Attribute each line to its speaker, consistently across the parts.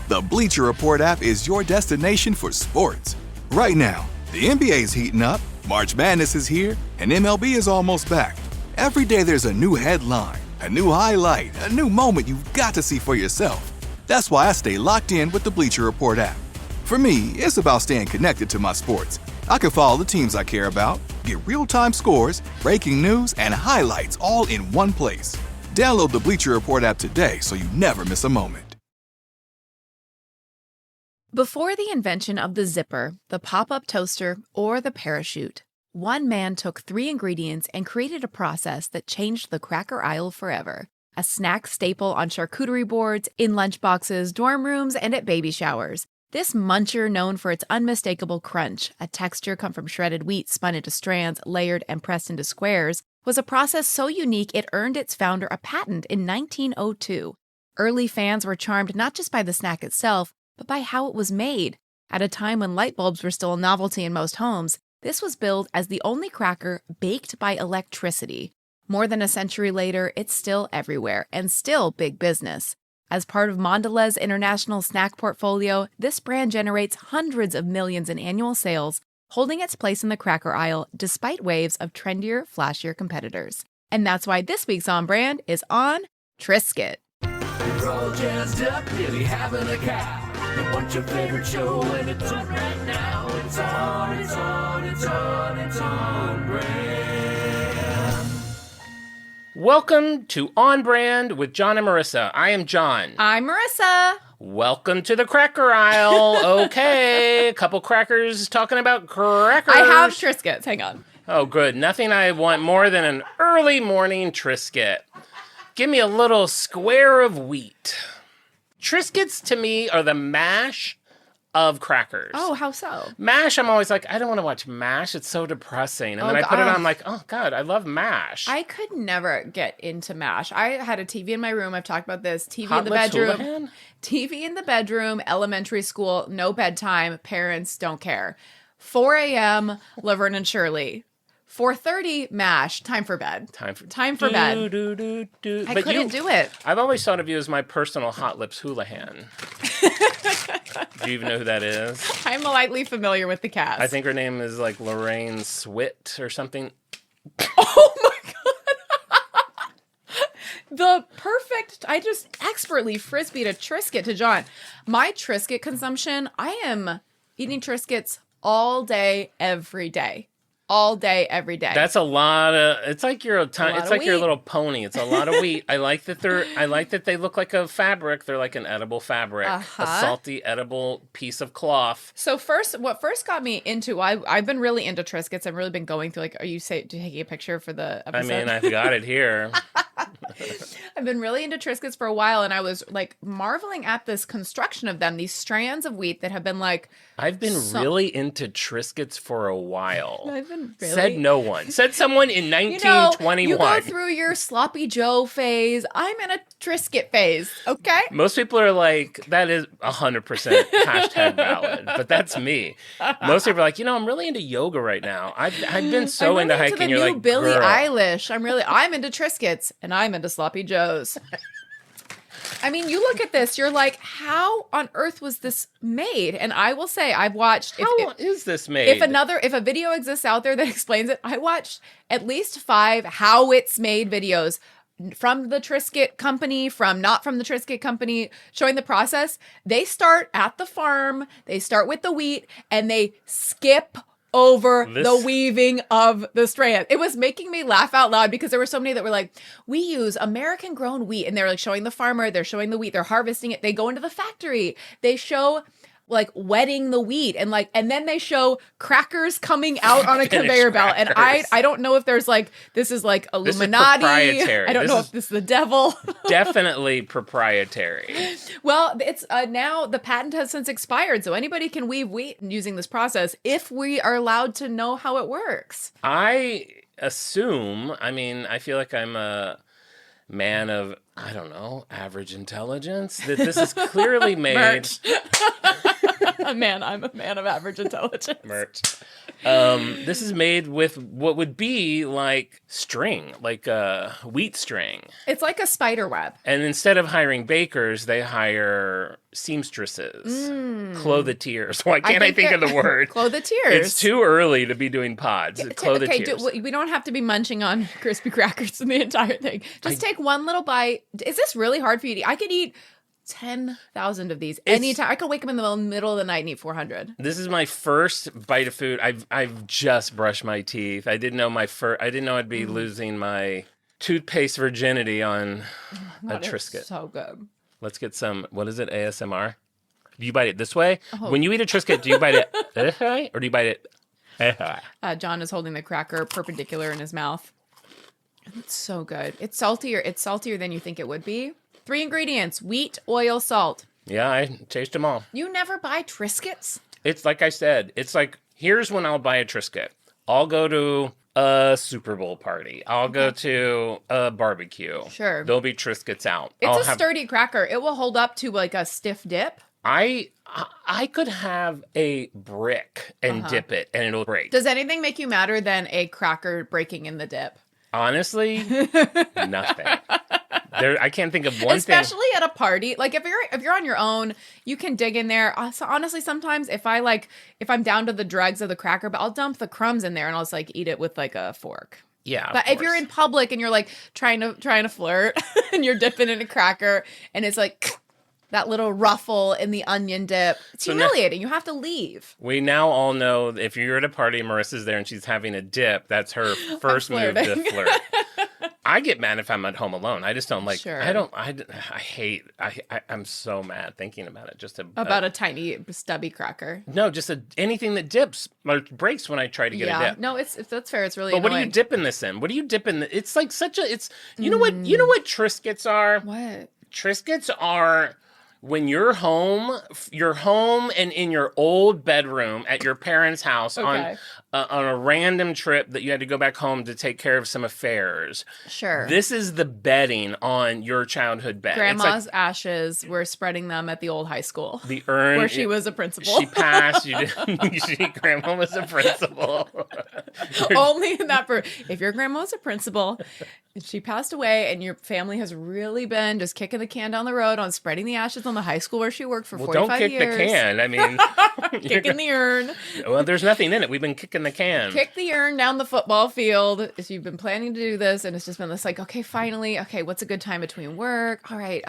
Speaker 1: The Bleacher Report app is your destination for sports. Right now, the NBA's heating up, March Madness is here, and MLB is almost back. Every day there's a new headline, a new highlight, a new moment you've got to see for yourself. That's why I stay locked in with the Bleacher Report app. For me, it's about staying connected to my sports. I can follow the teams I care about, get real-time scores, breaking news, and highlights all in one place. Download the Bleacher Report app today so you never miss a moment.
Speaker 2: Before the invention of the zipper, the pop-up toaster, or the parachute, one man took 3 ingredients and created a process that changed the cracker aisle forever. A snack staple on charcuterie boards, in lunchboxes, dorm rooms, and at baby showers. This muncher, known for its unmistakable crunch, a texture come from shredded wheat spun into strands, layered, and pressed into squares, was a process so unique it earned its founder a patent in 1902. Early fans were charmed not just by the snack itself, but by how it was made. At a time when light bulbs were still a novelty in most homes, this was billed as the only cracker baked by electricity. More than a century later, it's still everywhere, and still big business. As part of Mondelez International Snack Portfolio, this brand generates hundreds of millions in annual sales, holding its place in the cracker aisle despite waves of trendier, flashier competitors. And that's why this week's On Brand is on Triscuit.
Speaker 3: We're all jazzed up, really having a cow. And what's your favorite show? And it's on right now. It's on brand.
Speaker 4: Welcome to On Brand with Jon and Marisa. I am Jon.
Speaker 2: I'm Marisa.
Speaker 4: Welcome to the cracker aisle. Okay, a couple crackers talking about crackers.
Speaker 2: I have Triscuits. Hang on.
Speaker 4: Oh, good. Nothing I want more than an early morning Triscuit. Give me a little square of wheat. Triscuits, to me, are the mash of crackers.
Speaker 2: Oh, how so?
Speaker 4: MASH, I'm always like, I don't want to watch MASH. It's so depressing. And then I put it on, I'm like, oh, God, I love MASH.
Speaker 2: I could never get into MASH. I had a TV in my room. I've talked about this. TV
Speaker 4: Hot
Speaker 2: in the
Speaker 4: Lips
Speaker 2: bedroom.
Speaker 4: Houlihan?
Speaker 2: TV in the bedroom, elementary school, no bedtime. Parents don't care. 4 a.m., Laverne and Shirley. 4:30, MASH. Time for bed. Time for bed. I couldn't do it.
Speaker 4: I've always thought of you as my personal Hot Lips Houlihan. Do you even know who that is?
Speaker 2: I'm lightly familiar with the cast.
Speaker 4: I think her name is like Lorraine Swit or something.
Speaker 2: Oh my God. The perfect, I just expertly frisbeed a Triscuit to Jon. My Triscuit consumption, I am eating Triscuits all day, every day. All day, every day.
Speaker 4: That's a lot of. It's like you're it's like your little pony. It's a lot of wheat. I like that they look like a fabric. They're like an edible fabric, a salty edible piece of cloth.
Speaker 2: So what first got me into I've been really into Triscuits. I've really been going through taking a picture for the episode?
Speaker 4: I mean, I've got it here.
Speaker 2: I've been really into Triscuits for a while, and I was like marveling at this construction of them, these strands of wheat that have been like.
Speaker 4: I've been really into Triscuits for a while.
Speaker 2: I've been really.
Speaker 4: Said no one. Said someone in 1921.
Speaker 2: You go through your sloppy Joe phase. I'm in a Triscuit phase. Okay.
Speaker 4: Most people are like, that is 100% hashtag valid, but that's me. Most people are like, I'm really into yoga right now. I've been so
Speaker 2: I'm
Speaker 4: into
Speaker 2: really
Speaker 4: hiking.
Speaker 2: Into
Speaker 4: You're
Speaker 2: new
Speaker 4: like,
Speaker 2: Billie
Speaker 4: girl.
Speaker 2: Eilish. I'm into Triscuits, and I'm into sloppy Joes. I mean, you look at this, you're like, how on earth was this made? And I will say, I've watched...
Speaker 4: How is this made?
Speaker 2: If a video exists out there that explains it, I watched at least 5 how it's made videos from the Triscuit company, not from the Triscuit company, showing the process. They start at the farm, they start with the wheat, and they skip over the weaving of the strand. It was making me laugh out loud because there were so many that were like, we use American grown wheat, and they're like showing the farmer, they're showing the wheat, they're harvesting it, they go into the factory, they show like wetting the wheat, and then they show crackers coming out on a conveyor belt. And I don't know if there's this is like Illuminati.
Speaker 4: This is proprietary.
Speaker 2: I don't know if this is the devil.
Speaker 4: Definitely proprietary.
Speaker 2: Well, it's now the patent has since expired, so anybody can weave wheat using this process if we are allowed to know how it works.
Speaker 4: I feel like I'm a man of, I don't know, average intelligence, that this is clearly made.
Speaker 2: I'm a man of average intelligence.
Speaker 4: Merch. This is made with what would be like string, like wheat string.
Speaker 2: It's like a spider web.
Speaker 4: And instead of hiring bakers, they hire seamstresses, clothiers. Why can't I think of the word?
Speaker 2: Clothiers.
Speaker 4: It's too early to be doing pods. Clothiers.
Speaker 2: Okay, we don't have to be munching on crispy crackers in the entire thing. Just take one little bite. Is this really hard for you to eat? I could eat 10,000 of these anytime. I could wake up in the middle of the night and eat 400.
Speaker 4: This is my first bite of food. I've just brushed my teeth. I didn't know I'd be losing my toothpaste virginity on a Triscuit.
Speaker 2: So good.
Speaker 4: Let's get some. What is it? ASMR. Do you bite it this way? Oh. When you eat a Triscuit, do you bite it this way or do you bite it?
Speaker 2: Jon is holding the cracker perpendicular in his mouth. It's so good. It's saltier. It's saltier than you think it would be. 3 ingredients: wheat, oil, salt.
Speaker 4: Yeah, I taste them all.
Speaker 2: You never buy Triscuits?
Speaker 4: It's like I said. It's like, here's when I'll buy a Triscuit. I'll go to a Super Bowl party. I'll go to a barbecue.
Speaker 2: Sure.
Speaker 4: There'll be Triscuits out.
Speaker 2: It's sturdy cracker. It will hold up to like a stiff dip.
Speaker 4: I could have a brick and dip it and it'll break.
Speaker 2: Does anything make you madder than a cracker breaking in the dip?
Speaker 4: Honestly, nothing. I can't think of one
Speaker 2: Especially at a party. Like if you're on your own, you can dig in there. So honestly, sometimes if I'm down to the dregs of the cracker, but I'll dump the crumbs in there and I'll just like eat it with like a fork.
Speaker 4: Yeah.
Speaker 2: But if you're in public and you're like trying to flirt and you're dipping in a cracker and it's like that little ruffle in the onion dip, it's humiliating. You have to leave.
Speaker 4: We now all know if you're at a party and Marissa's there and she's having a dip, that's her first move to flirt. I get mad if I'm at home alone. I just don't like. Sure. I'm so mad thinking about it.
Speaker 2: About a tiny stubby cracker.
Speaker 4: No, just anything that dips or breaks when I try to get a dip.
Speaker 2: No, if that's fair. It's really.
Speaker 4: But
Speaker 2: annoying.
Speaker 4: What are you dipping this in? What do you dip in? It's like such a. It's you know what Triscuits are.
Speaker 2: What
Speaker 4: Triscuits are. When you're home and in your old bedroom at your parents' house on a random trip that you had to go back home to take care of some affairs.
Speaker 2: Sure.
Speaker 4: This is the bedding on your childhood bed.
Speaker 2: Grandma's ashes, we're spreading them at the old high school.
Speaker 4: The urn.
Speaker 2: Where she was a principal.
Speaker 4: She passed. Grandma was a principal.
Speaker 2: Only in that. If your grandma was a principal, and she passed away, and your family has really been just kicking the can down the road on spreading the ashes on the high school where she worked for 45 years.
Speaker 4: Don't kick the can. I mean,
Speaker 2: kicking the urn.
Speaker 4: Well, there's nothing in it. We've been kicking the can.
Speaker 2: Kick the urn down the football field. You've been planning to do this, and it's just been this like, okay, finally, okay, what's a good time between work? All right.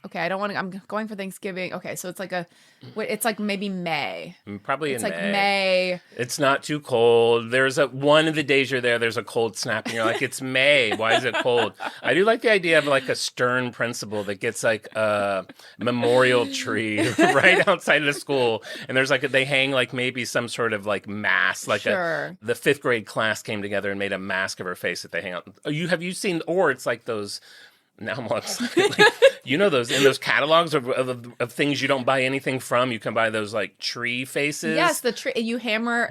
Speaker 2: Okay, I don't want to. I'm going for Thanksgiving. Okay, so it's like maybe May.
Speaker 4: Probably
Speaker 2: it's
Speaker 4: in
Speaker 2: like May.
Speaker 4: It's not too cold. There's one of the days you're there's a cold snap, and you're like, it's May. Why is it cold? I do like the idea of like a stern principal that gets like a memorial tree right outside of the school, and there's like they hang like maybe some sort of like mask, like the 5th grade class came together and made a mask of her face that they hang out. Have you seen? Or it's like those. Now I'm like, those in those catalogs of things you don't buy anything from. You can buy those like tree faces.
Speaker 2: Yes, the tree. You hammer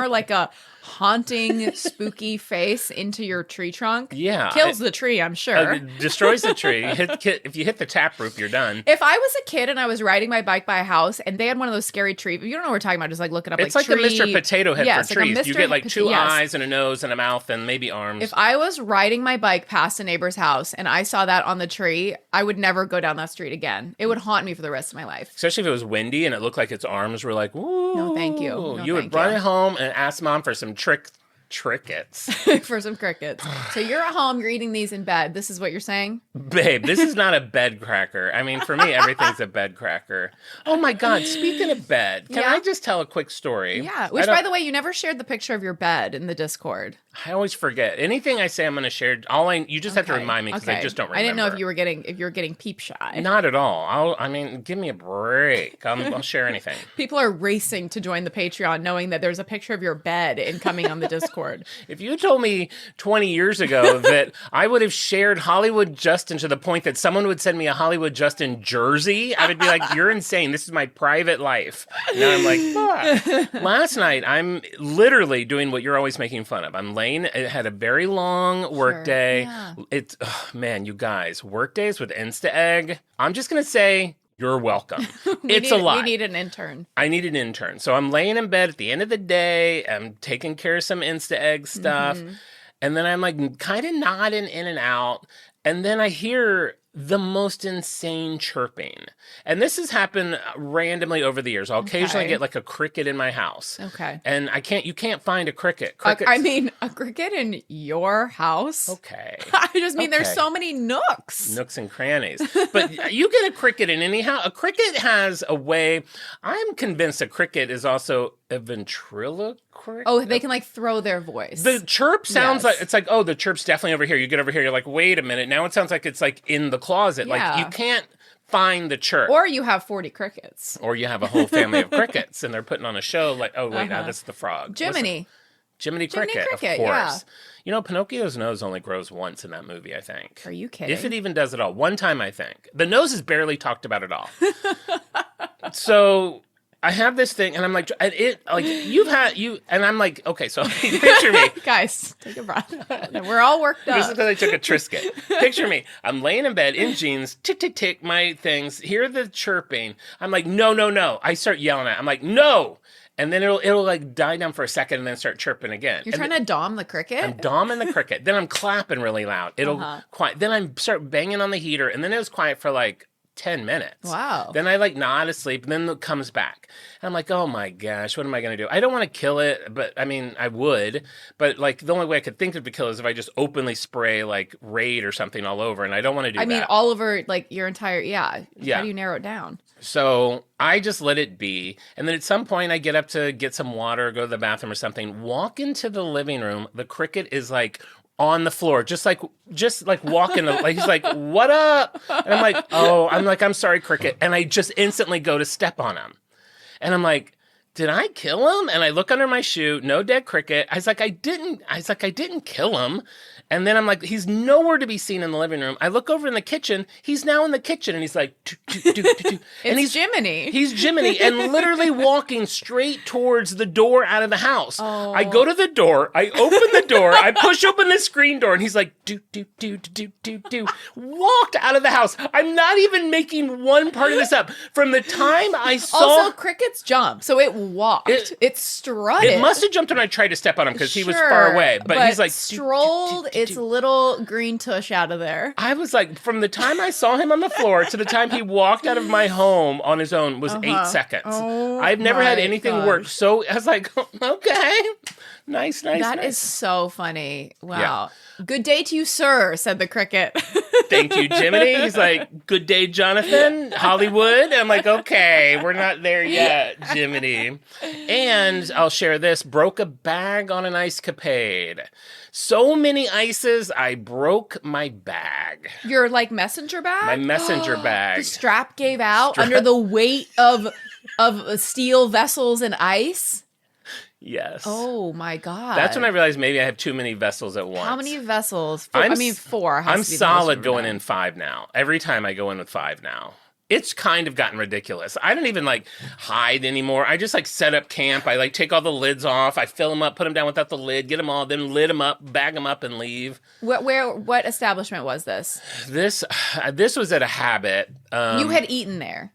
Speaker 2: like a haunting, spooky face into your tree trunk.
Speaker 4: Yeah,
Speaker 2: kills the tree. I'm sure
Speaker 4: destroys the tree. If you hit the taproot, you're done.
Speaker 2: If I was a kid and I was riding my bike by a house and they had one of those scary tree, you don't know what we're talking about. Just like looking up.
Speaker 4: It's like
Speaker 2: tree.
Speaker 4: a Mr. Potato Head for trees.
Speaker 2: Like
Speaker 4: you get like two eyes and a nose and a mouth and maybe arms.
Speaker 2: If I was riding my bike past a neighbor's house and I saw that on the tree, I would never go down that street again. It would haunt me for the rest of my life.
Speaker 4: Especially if it was windy and it looked like its arms were like, "Ooh."
Speaker 2: No, thank you.
Speaker 4: You would run it home and ask mom for some Trickets.
Speaker 2: For some crickets. So you're at home, you're eating these in bed. This is what you're saying?
Speaker 4: Babe, this is not a bed cracker. I mean, for me, everything's a bed cracker. Oh my God, speaking of bed, can I just tell a quick story?
Speaker 2: Yeah, which by the way, you never shared the picture of your bed in the Discord.
Speaker 4: I always forget. Anything I say I'm going to share, you just have to remind me because I just don't remember.
Speaker 2: I didn't know if you were getting peep shy.
Speaker 4: Not at all. Give me a break. I'll share anything.
Speaker 2: People are racing to join the Patreon knowing that there's a picture of your bed incoming on the Discord.
Speaker 4: If you told me 20 years ago that I would have shared Hollywood Justin to the point that someone would send me a Hollywood Justin jersey, I would be like, you're insane. This is my private life. Now I'm like, last night, I'm literally doing what you're always making fun of. I'm laying, it had a very long work day. Yeah. You guys, work days with Insta Egg. I'm just going to say, You're welcome.
Speaker 2: We
Speaker 4: It's a lot.
Speaker 2: We need an intern.
Speaker 4: I need an intern. So I'm laying in bed at the end of the day. I'm taking care of some Insta-egg stuff. And then I'm like kind of nodding in and out. And then I hear the most insane chirping. And this has happened randomly over the years. I'll occasionally get like a cricket in my house.
Speaker 2: Okay.
Speaker 4: And you can't find a cricket.
Speaker 2: I mean, a cricket in your house?
Speaker 4: Okay.
Speaker 2: I just mean there's
Speaker 4: Okay.
Speaker 2: so many nooks.
Speaker 4: Nooks and crannies. But you get a cricket in any house. A cricket has a way. I'm convinced a cricket is also a ventriloquist.
Speaker 2: Oh, they can like throw their voice.
Speaker 4: The chirp sounds like, it's like, oh, the chirp's definitely over here. You get over here, you're like, wait a minute. Now it sounds like it's like in the closet.
Speaker 2: Yeah.
Speaker 4: Like you can't find the chirp.
Speaker 2: Or you have 40 crickets.
Speaker 4: Or you have a whole family of crickets and they're putting on a show like, oh, wait, now that's the frog.
Speaker 2: Jiminy.
Speaker 4: Jiminy Cricket, of course.
Speaker 2: yeah.
Speaker 4: You know, Pinocchio's nose only grows once in that movie, I think.
Speaker 2: Are you kidding?
Speaker 4: If it even does at all. One time, I think. The nose is barely talked about at all. So I have this thing, and I'm like, and I'm like, okay, so picture me.
Speaker 2: Guys, take a breath. We're all worked
Speaker 4: This is
Speaker 2: up.
Speaker 4: because I took a Triscuit. Picture me. I'm laying in bed in jeans, tick, tick, tick, my things, hear the chirping. I'm like, no, no, no. I start yelling at it. I'm like, no. And then it'll like die down for a second and then start chirping again.
Speaker 2: You're trying to dom the cricket?
Speaker 4: I'm doming the cricket. Then I'm clapping really loud. It'll quiet. Then I start banging on the heater, and then it was quiet for like 10 minutes.
Speaker 2: Wow.
Speaker 4: Then I like nod asleep, and then it comes back. And I'm like, oh my gosh, what am I going to do? I don't want to kill it, but I mean, I would. But like the only way I could think of to kill it is if I just openly spray like Raid or something all over, and I don't want to do that.
Speaker 2: I mean, all over like your entire,
Speaker 4: Yeah.
Speaker 2: How do you narrow it down?
Speaker 4: So I just let it be. And then at some point I get up to get some water, go to the bathroom or something, walk into the living room. The cricket is like on the floor, just like walking, like he's like, what up? And I'm like, I'm sorry, cricket. And I just instantly go to step on him. And I'm like, did I kill him? And I look under my shoe, no dead cricket. I was like, I didn't kill him. And then I'm like, he's nowhere to be seen in the living room. I look over in the kitchen. He's now in the kitchen, and he's like, and
Speaker 2: It's Jiminy.
Speaker 4: He's Jiminy, and literally walking straight towards the door out of the house.
Speaker 2: Oh.
Speaker 4: I go to the door. I open the door. I push open the screen door, and he's like, do. Walked out of the house. I'm not even making one part of this up. From the time I saw...
Speaker 2: Also, crickets jump, so it walked. It strutted.
Speaker 4: It must have jumped when I tried to step on him because he was far away. But he's like...
Speaker 2: strolled its little green tush out of there.
Speaker 4: I was like, from the time I saw him on the floor to the time he walked out of my home on his own was 8 seconds.
Speaker 2: Oh,
Speaker 4: I've never had
Speaker 2: my
Speaker 4: anything
Speaker 2: gosh.
Speaker 4: work. So I was like, okay, nice.
Speaker 2: That is so funny. Wow. Good day to you, sir, said the cricket.
Speaker 4: Thank you, Jiminy. He's like, good day, Jonathan, Hollywood. I'm like, okay, we're not there yet, Jiminy. And I'll share this, broke a bag on an ice capade. So many ices, I broke my bag.
Speaker 2: Your like messenger bag?
Speaker 4: My messenger bag.
Speaker 2: The strap gave out under the weight of steel vessels and ice?
Speaker 4: Yes.
Speaker 2: Oh my God.
Speaker 4: That's when I realized maybe I have too many vessels at once.
Speaker 2: How many vessels?
Speaker 4: Four
Speaker 2: Has
Speaker 4: I'm
Speaker 2: to be the
Speaker 4: solid
Speaker 2: most
Speaker 4: going
Speaker 2: bag.
Speaker 4: in 5 now. Every time I go in with 5 now. It's kind of gotten ridiculous. I don't even like hide anymore. I just like set up camp. I like take all the lids off. I fill them up, put them down without the lid, get them all, then lid them up, bag them up, and leave.
Speaker 2: What establishment was this?
Speaker 4: This was at a Habit.
Speaker 2: You had eaten there.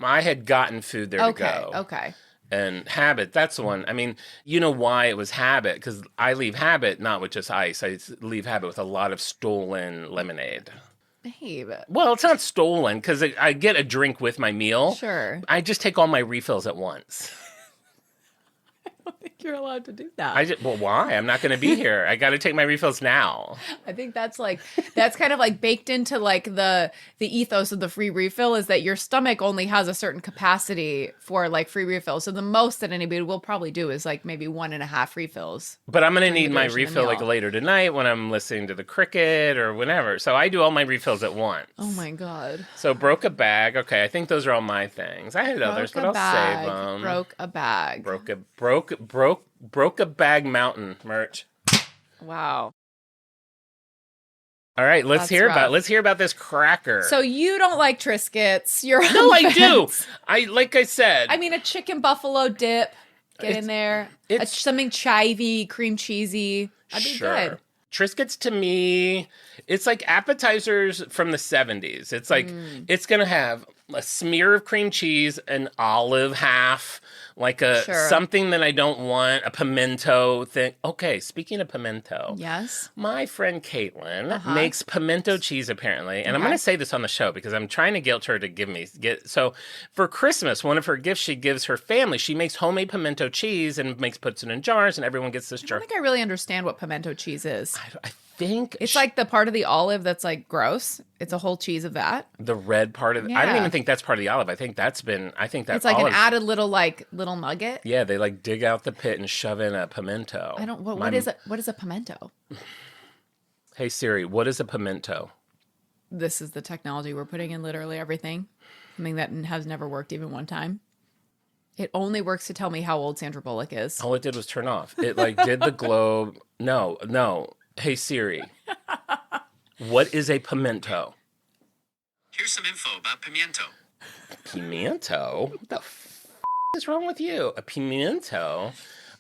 Speaker 4: I had gotten food there to go.
Speaker 2: Okay.
Speaker 4: And Habit, that's the one. I mean, you know why it was Habit? Because I leave Habit not with just ice. I leave Habit with a lot of stolen lemonade.
Speaker 2: Babe.
Speaker 4: Well, it's not stolen because I get a drink with my meal.
Speaker 2: Sure.
Speaker 4: I just take all my refills at once.
Speaker 2: I don't think you're allowed to do that.
Speaker 4: Well, why? I'm not going to be here. I got to take my refills now.
Speaker 2: I think that's kind of like baked into like the ethos of the free refill is that your stomach only has a certain capacity for like free refills. So the most that anybody will probably do is like maybe 1.5 refills.
Speaker 4: But I'm going to need my
Speaker 2: duration of the
Speaker 4: refill like
Speaker 2: meal.
Speaker 4: later tonight when I'm listening to the cricket or whenever. So I do all my refills at once.
Speaker 2: Oh my God.
Speaker 4: So broke a bag. Okay, I think those are all my things. I had others, but I'll save them.
Speaker 2: Broke a bag.
Speaker 4: Broke a bag mountain merch.
Speaker 2: Wow.
Speaker 4: All right, let's
Speaker 2: That's
Speaker 4: hear
Speaker 2: rough.
Speaker 4: about this cracker.
Speaker 2: So you don't like Triscuits. You're on
Speaker 4: no, I
Speaker 2: the
Speaker 4: do.
Speaker 2: fence.
Speaker 4: Like I said.
Speaker 2: I mean, a chicken buffalo dip. Get in there. Something chivy, cream cheesy. That'd be good.
Speaker 4: Triscuits to me, it's like appetizers from the 70s. It's like, it's going to have a smear of cream cheese, an olive half, like something that I don't want, a pimento thing. Okay, speaking of pimento.
Speaker 2: Yes.
Speaker 4: My friend Caitlin makes pimento cheese apparently. And I'm going to say this on the show because I'm trying to guilt her to so for Christmas, one of her gifts she gives her family, she makes homemade pimento cheese and puts it in jars and everyone gets this jar.
Speaker 2: I don't think I really understand what pimento cheese is.
Speaker 4: I think
Speaker 2: it's like the part of the olive that's like gross. It's a whole cheese of that.
Speaker 4: The red part of it. I don't even think that's part of the olive. I think that's
Speaker 2: it's like an added little nugget.
Speaker 4: Yeah, they like dig out the pit and shove in a pimento.
Speaker 2: What is a pimento?
Speaker 4: Hey Siri, what is a pimento?
Speaker 2: This is the technology we're putting in literally everything. Something that has never worked even one time. It only works to tell me how old Sandra Bullock is.
Speaker 4: All it did was turn off. It like did the globe. No. Hey Siri, what is a pimento?
Speaker 5: Here's some info about pimiento.
Speaker 4: Pimiento? What the is wrong with you? A pimiento?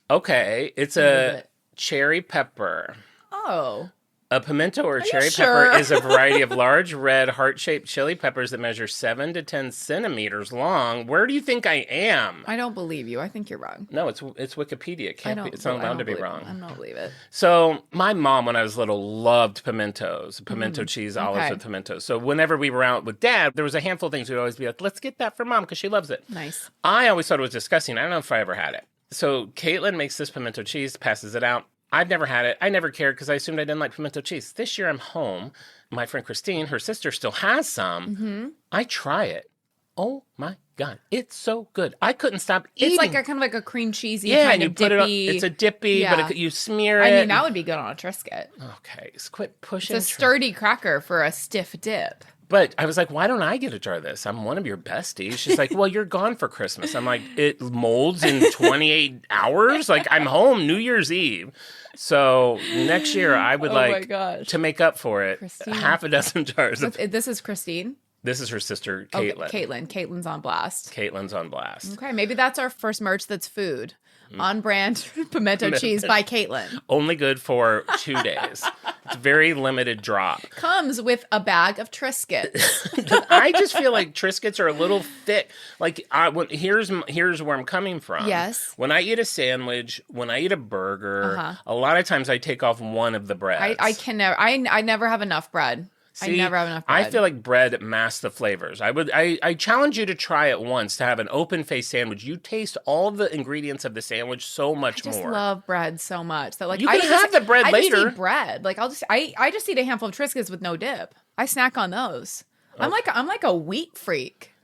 Speaker 4: Okay, it's a cherry pepper.
Speaker 2: Oh.
Speaker 4: A pimento or cherry pepper is a variety of large, red, heart-shaped chili peppers that measure 7 to 10 centimeters long. Where do you think I am?
Speaker 2: I don't believe you. I think you're wrong.
Speaker 4: No, it's Wikipedia. It's not allowed to be wrong.
Speaker 2: I don't believe it.
Speaker 4: So my mom, when I was little, loved pimentos, pimento cheese, olives with pimentos. So whenever we were out with Dad, there was a handful of things we'd always be like, let's get that for Mom because she loves it.
Speaker 2: Nice.
Speaker 4: I always thought it was disgusting. I don't know if I ever had it. So Caitlin makes this pimento cheese, passes it out. I've never had it. I never cared because I assumed I didn't like pimento cheese. This year I'm home. My friend Christine, her sister, still has some. Mm-hmm. I try it. Oh my God. It's so good. I couldn't stop eating.
Speaker 2: It's like kind of like a cream cheesy kind of dippy.
Speaker 4: It's a dippy, but you smear it.
Speaker 2: I mean, that would be good on a Triscuit.
Speaker 4: Okay. Just quit pushing.
Speaker 2: It's a sturdy cracker for a stiff dip.
Speaker 4: But I was like, why don't I get a jar of this? I'm one of your besties. She's like, well, you're gone for Christmas. I'm like, it molds in 28 hours? Like, I'm home New Year's Eve. So next year, I would to make up for it,
Speaker 2: Christine.
Speaker 4: half a dozen jars.
Speaker 2: This is Christine?
Speaker 4: This is her sister, Caitlin.
Speaker 2: Caitlin's on blast.
Speaker 4: Caitlin's on blast.
Speaker 2: Okay, maybe that's our first merch that's food. On brand pimento cheese by Caitlin.
Speaker 4: Only good for 2 days. It's a very limited drop.
Speaker 2: Comes with a bag of Triscuits.
Speaker 4: I just feel like Triscuits are a little thick. Like here's where I'm coming from.
Speaker 2: Yes.
Speaker 4: When I eat a sandwich, when I eat a burger, a lot of times I take off one of the breads.
Speaker 2: I never have enough bread.
Speaker 4: See,
Speaker 2: I never have enough bread.
Speaker 4: I feel like bread masks the flavors. I challenge you to try it once to have an open face sandwich. You taste all the ingredients of the sandwich so much more.
Speaker 2: I just love bread so much that
Speaker 4: you can have the bread later.
Speaker 2: I just eat bread. Like I just eat a handful of Triscuits with no dip. I snack on those. Okay. I'm like a wheat freak.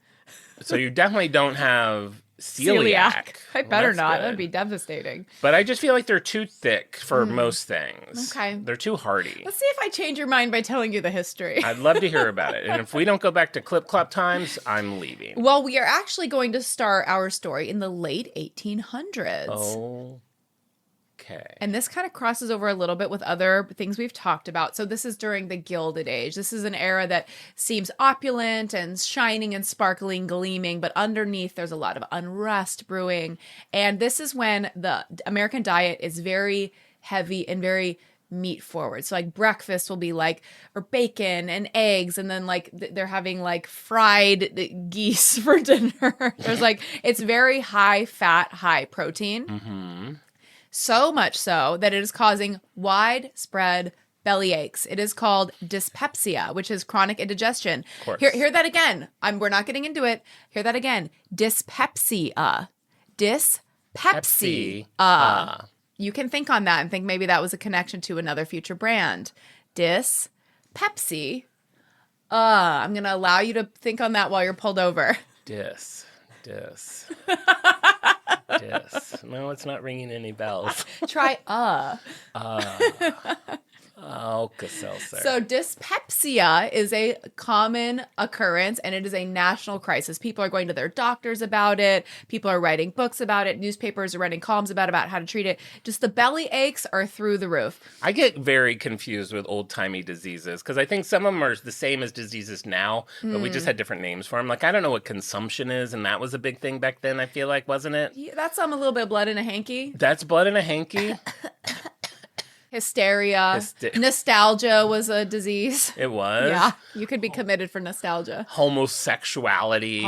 Speaker 4: So you definitely don't have celiac.
Speaker 2: I better not. That'd be devastating.
Speaker 4: But I just feel like they're too thick for most things.
Speaker 2: Okay.
Speaker 4: They're too hearty.
Speaker 2: Let's see if I change your mind by telling you the history.
Speaker 4: I'd love to hear about it. And if we don't go back to Clip Clop times, I'm leaving.
Speaker 2: Well, we are actually going to start our story in the late 1800s.
Speaker 4: Oh. Okay.
Speaker 2: And this kind of crosses over a little bit with other things we've talked about. So this is during the Gilded Age. This is an era that seems opulent and shining and sparkling, gleaming, but underneath there's a lot of unrest brewing. And this is when the American diet is very heavy and very meat forward. So like breakfast will be like or bacon and eggs, and then like they're having like fried geese for dinner. There's like it's very high fat, high protein. Mm-hmm. So much so that it is causing widespread belly aches. It is called dyspepsia, which is chronic indigestion. Hear that again. We're not getting into it. Hear that again. Dyspepsia. Dyspepsia. You can think on that and think maybe that was a connection to another future brand. Dyspepsia. I'm going to allow you to think on that while you're pulled over.
Speaker 4: Dis. No, it's not ringing any bells.
Speaker 2: Try
Speaker 4: Alka-Seltzer.
Speaker 2: So dyspepsia is a common occurrence, and it is a national crisis. People are going to their doctors about it. People are writing books about it. Newspapers are writing columns about how to treat it. Just the belly aches are through the roof.
Speaker 4: I get very confused with old-timey diseases because I think some of them are the same as diseases now, but we just had different names for them. Like, I don't know what consumption is, and that was a big thing back then, I feel like, wasn't it?
Speaker 2: Yeah, that's a little bit of blood in a hanky.
Speaker 4: That's blood in a hanky?
Speaker 2: Hysteria. Nostalgia was a disease.
Speaker 4: It was?
Speaker 2: Yeah. You could be committed for nostalgia.
Speaker 4: Homosexuality.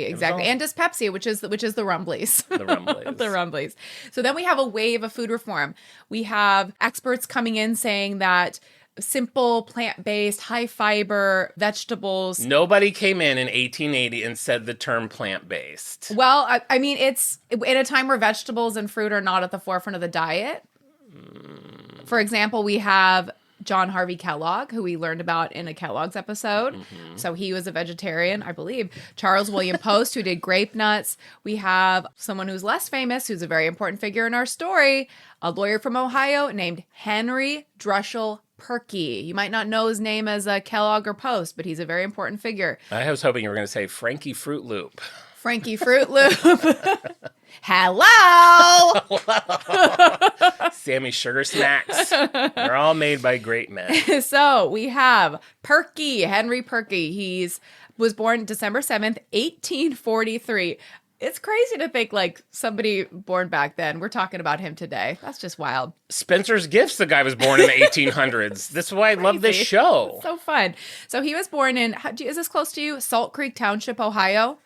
Speaker 2: Exactly. And dyspepsia, which is the rumblies.
Speaker 4: The rumblies.
Speaker 2: The rumblies. So then we have a wave of food reform. We have experts coming in saying that simple, plant-based, high-fiber vegetables.
Speaker 4: Nobody came in 1880 and said the term plant-based.
Speaker 2: Well, I mean, it's in a time where vegetables and fruit are not at the forefront of the diet. For example, we have John Harvey Kellogg, who we learned about in a Kellogg's episode. So he was a vegetarian, I believe. Charles William Post, who did grape nuts. We have someone who's less famous, who's a very important figure in our story, a lawyer from Ohio named Henry Perky. You might not know his name as Kellogg or Post, but he's a very important figure.
Speaker 4: I was hoping you were going to say Frankie Fruit Loop.
Speaker 2: Frankie Fruit Loop. Hello!
Speaker 4: Sammy Sugar Snacks. They're all made by great men.
Speaker 2: So we have Perky, Henry Perky. He was born December 7th, 1843. It's crazy to think like somebody born back then. We're talking about him today. That's just wild.
Speaker 4: Spencer's Gifts, the guy was born in the 1800s. This is why I love this show.
Speaker 2: So fun. So he was born in, is this close to you? Salt Creek Township, Ohio?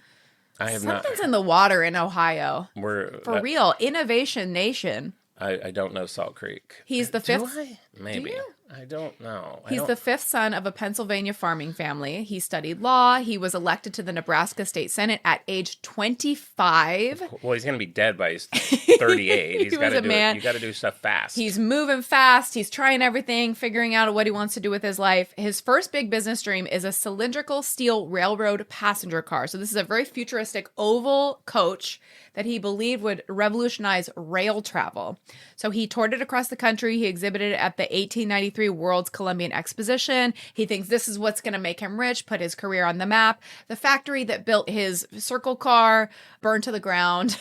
Speaker 4: I have not.
Speaker 2: Something's in the water in Ohio.
Speaker 4: For
Speaker 2: real. Innovation Nation.
Speaker 4: I don't know Salt Creek.
Speaker 2: He's the fifth.
Speaker 4: Do I? Maybe.
Speaker 2: Do you?
Speaker 4: I don't know.
Speaker 2: He's the fifth son of a Pennsylvania farming family. He studied law. He was elected to the Nebraska State Senate at age 25.
Speaker 4: Well, he's going to be dead by 38. He's got to do it. You got to do stuff fast.
Speaker 2: He's moving fast. He's trying everything, figuring out what he wants to do with his life. His first big business dream is a cylindrical steel railroad passenger car. So this is a very futuristic oval coach that he believed would revolutionize rail travel. So he toured it across the country. He exhibited it at the 1893 World's Columbian Exposition. He thinks this is what's going to make him rich, put his career on the map. The factory that built his circle car burned to the ground.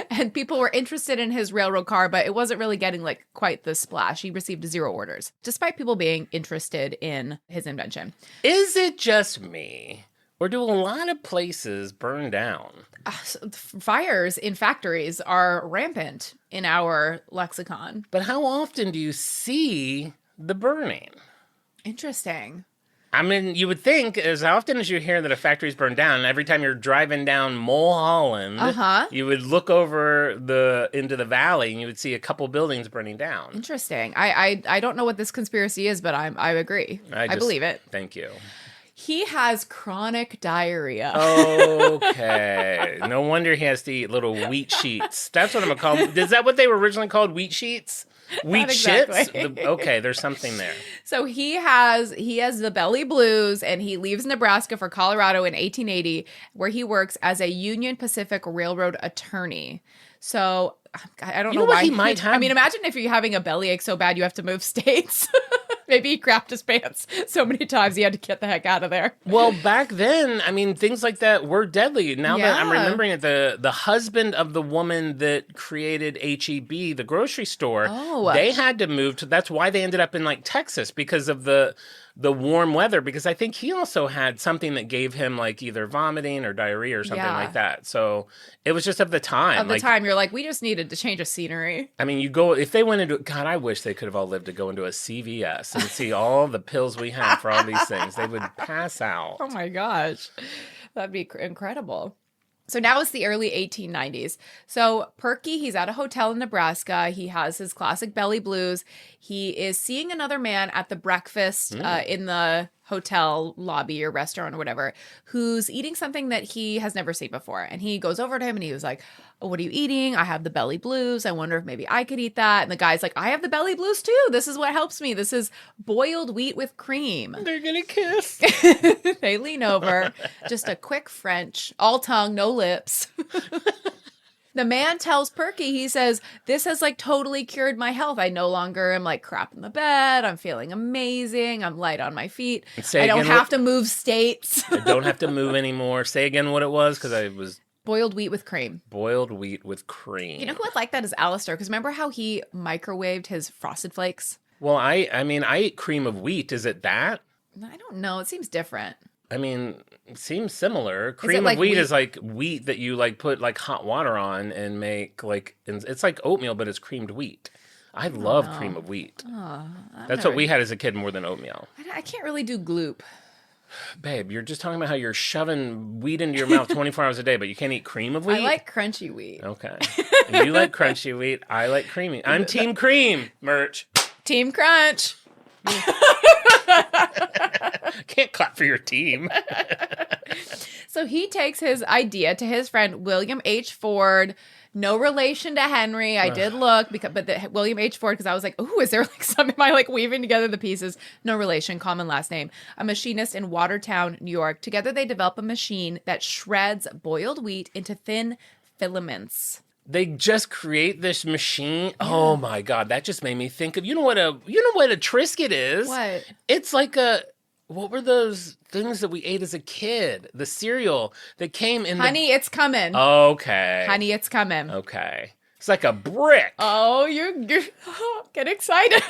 Speaker 2: And people were interested in his railroad car, but it wasn't really getting like quite the splash. He received 0 orders, despite people being interested in his invention.
Speaker 4: Is it just me? Or do a lot of places burn down?
Speaker 2: Fires in factories are rampant in our lexicon.
Speaker 4: But how often do you see the burning?
Speaker 2: Interesting.
Speaker 4: I mean, you would think as often as you hear that a factory's burned down, every time you're driving down Mulholland, you would look over into the valley and you would see a couple buildings burning down.
Speaker 2: Interesting. I don't know what this conspiracy is, but I agree. I believe it.
Speaker 4: Thank you.
Speaker 2: He has chronic diarrhea.
Speaker 4: Okay. No wonder he has to eat little wheat sheets. That's what I'm going to call them. Is that what they were originally called? Wheat sheets? Wheat shits? Okay, there's something there.
Speaker 2: So he has the belly blues, and he leaves Nebraska for Colorado in 1880, where he works as a Union Pacific Railroad attorney. So I don't know why
Speaker 4: he might have.
Speaker 2: I mean, imagine if you're having a bellyache so bad you have to move states. Maybe he crapped his pants so many times he had to get the heck out of there.
Speaker 4: Well, back then, I mean, things like that were deadly. Now that I'm remembering it, the husband of the woman that created H-E-B, the grocery store, they had to move to, that's why they ended up in like Texas, because of the warm weather, because I think he also had something that gave him like either vomiting or diarrhea or something like that. So it was just of the time.
Speaker 2: Of the time, you're like, we just needed to change of scenery.
Speaker 4: I mean, if they went into, God, I wish they could have all lived to go into a CVS and see all the pills we have for all these things. They would pass out.
Speaker 2: Oh my gosh. That'd be incredible. So now it's the early 1890s. So Perky, he's at a hotel in Nebraska. He has his classic belly blues. He is seeing another man at the breakfast in the hotel lobby or restaurant or whatever, who's eating something that he has never seen before. And he goes over to him and he was like, oh, what are you eating? I have the belly blues. I wonder if maybe I could eat that. And the guy's like, I have the belly blues too. This is what helps me. This is boiled wheat with cream.
Speaker 4: They're going to kiss.
Speaker 2: They lean over. Just a quick French, all tongue, no lips. The man tells Perky, he says, this has like totally cured my health. I no longer am like crap in the bed. I'm feeling amazing. I'm light on my feet. I don't have to move states.
Speaker 4: I don't have to move anymore. Say again what it was, because I was...
Speaker 2: Boiled wheat with cream.
Speaker 4: Boiled wheat with cream.
Speaker 2: You know who would like that is Alistair, because remember how he microwaved his Frosted Flakes?
Speaker 4: Well, I mean, I eat cream of wheat. Is it that?
Speaker 2: I don't know. It seems different.
Speaker 4: I mean, it seems similar. Cream of wheat is like wheat that you like put like hot water on and make like, it's like oatmeal, but it's creamed wheat. I love cream of wheat. That's what we had as a kid more than oatmeal.
Speaker 2: I can't really do gloop.
Speaker 4: Babe, you're just talking about how you're shoving wheat into your mouth 24 hours a day, but you can't eat cream of wheat?
Speaker 2: I like crunchy wheat.
Speaker 4: Okay. And you like crunchy wheat. I like creamy. I'm Team Cream, Merch.
Speaker 2: Team Crunch.
Speaker 4: Can't clap for your team.
Speaker 2: So he takes his idea to his friend William H. Ford. No relation to Henry. I did look, but William H. Ford, because I was like, ooh, is there like some, am I like weaving together the pieces? No relation, common last name. A machinist in Watertown, New York. Together they develop a machine that shreds boiled wheat into thin filaments.
Speaker 4: They just create this machine. Yeah. Oh my God, that just made me think of you know what a Triscuit is?
Speaker 2: What?
Speaker 4: It's like what were those things that we ate as a kid? The cereal that came in
Speaker 2: Honey, it's coming.
Speaker 4: Okay.
Speaker 2: Honey, it's coming.
Speaker 4: Okay. It's like a brick.
Speaker 2: Oh, you're get excited.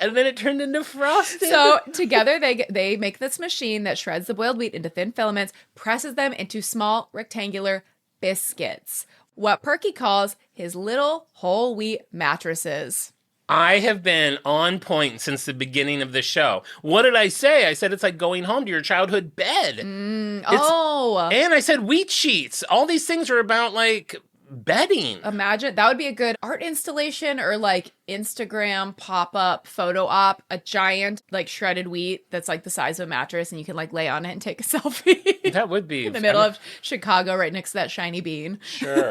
Speaker 4: And then it turned into frosted.
Speaker 2: So together they make this machine that shreds the boiled wheat into thin filaments, presses them into small rectangular biscuits. What Perky calls his little whole wheat mattresses.
Speaker 4: I have been on point since the beginning of the show. What did I say? I said it's like going home to your childhood bed. And I said wheat sheets. All these things are about like bedding.
Speaker 2: Imagine that would be a good art installation or like Instagram pop-up photo op, a giant like shredded wheat that's like the size of a mattress and you can like lay on it and take a selfie.
Speaker 4: That would be
Speaker 2: in the middle of Chicago right next to that shiny bean.
Speaker 4: Sure.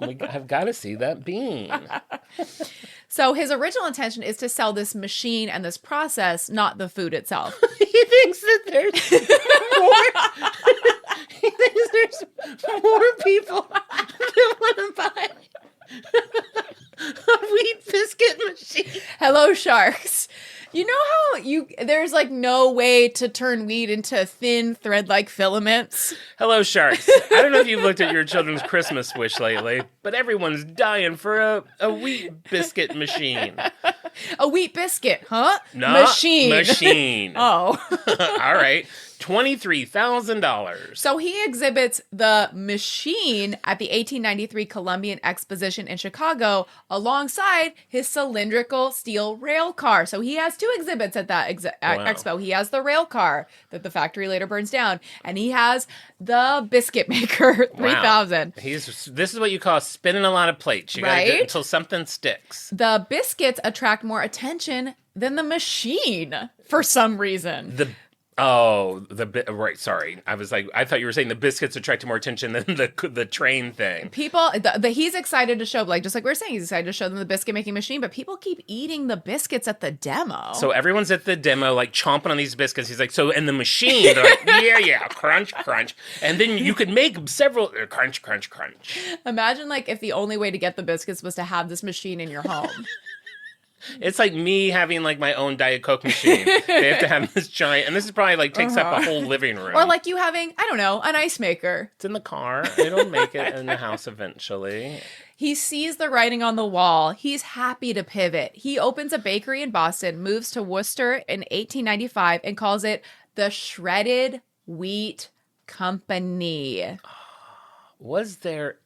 Speaker 4: I've got to see that bean.
Speaker 2: So his original intention is to sell this machine and this process, not the food itself.
Speaker 4: He thinks that there's more. He thinks there's more people that want to buy a wheat biscuit machine.
Speaker 2: Hello, sharks. You know how there's like no way to turn wheat into thin thread-like filaments?
Speaker 4: Hello, sharks. I don't know if you've looked at your children's Christmas wish lately, but everyone's dying for a wheat biscuit machine.
Speaker 2: A wheat biscuit, huh?
Speaker 4: No,
Speaker 2: machine.
Speaker 4: Machine.
Speaker 2: Oh.
Speaker 4: All right. $23,000.
Speaker 2: So he exhibits the machine at the 1893 Columbian Exposition in Chicago alongside his cylindrical steel rail car. So he has two exhibits at that expo. He has the rail car that the factory later burns down, and he has the biscuit maker 3000.
Speaker 4: Wow. This is what you call spinning a lot of plates. You gotta get until something sticks.
Speaker 2: The biscuits attract more attention than the machine for some reason.
Speaker 4: Right. Sorry. I was like, I thought you were saying the biscuits attracted more attention than the train thing.
Speaker 2: People, he's excited to show, like, just like we were saying, he's excited to show them the biscuit making machine, but people keep eating the biscuits at the demo.
Speaker 4: So everyone's at the demo, like, chomping on these biscuits. He's like, so, and the machine, they're like, yeah, crunch, crunch. And then you could make several, crunch, crunch, crunch.
Speaker 2: Imagine, like, if the only way to get the biscuits was to have this machine in your home.
Speaker 4: It's like me having like my own Diet Coke machine. They have to have this giant, and this is probably like takes up a whole living room.
Speaker 2: Or like you having, I don't know, an ice maker.
Speaker 4: It's in the car. It'll make it in the house eventually.
Speaker 2: He sees the writing on the wall. He's happy to pivot. He opens a bakery in Boston, moves to Worcester in 1895, and calls it the Shredded Wheat Company.
Speaker 4: Was there...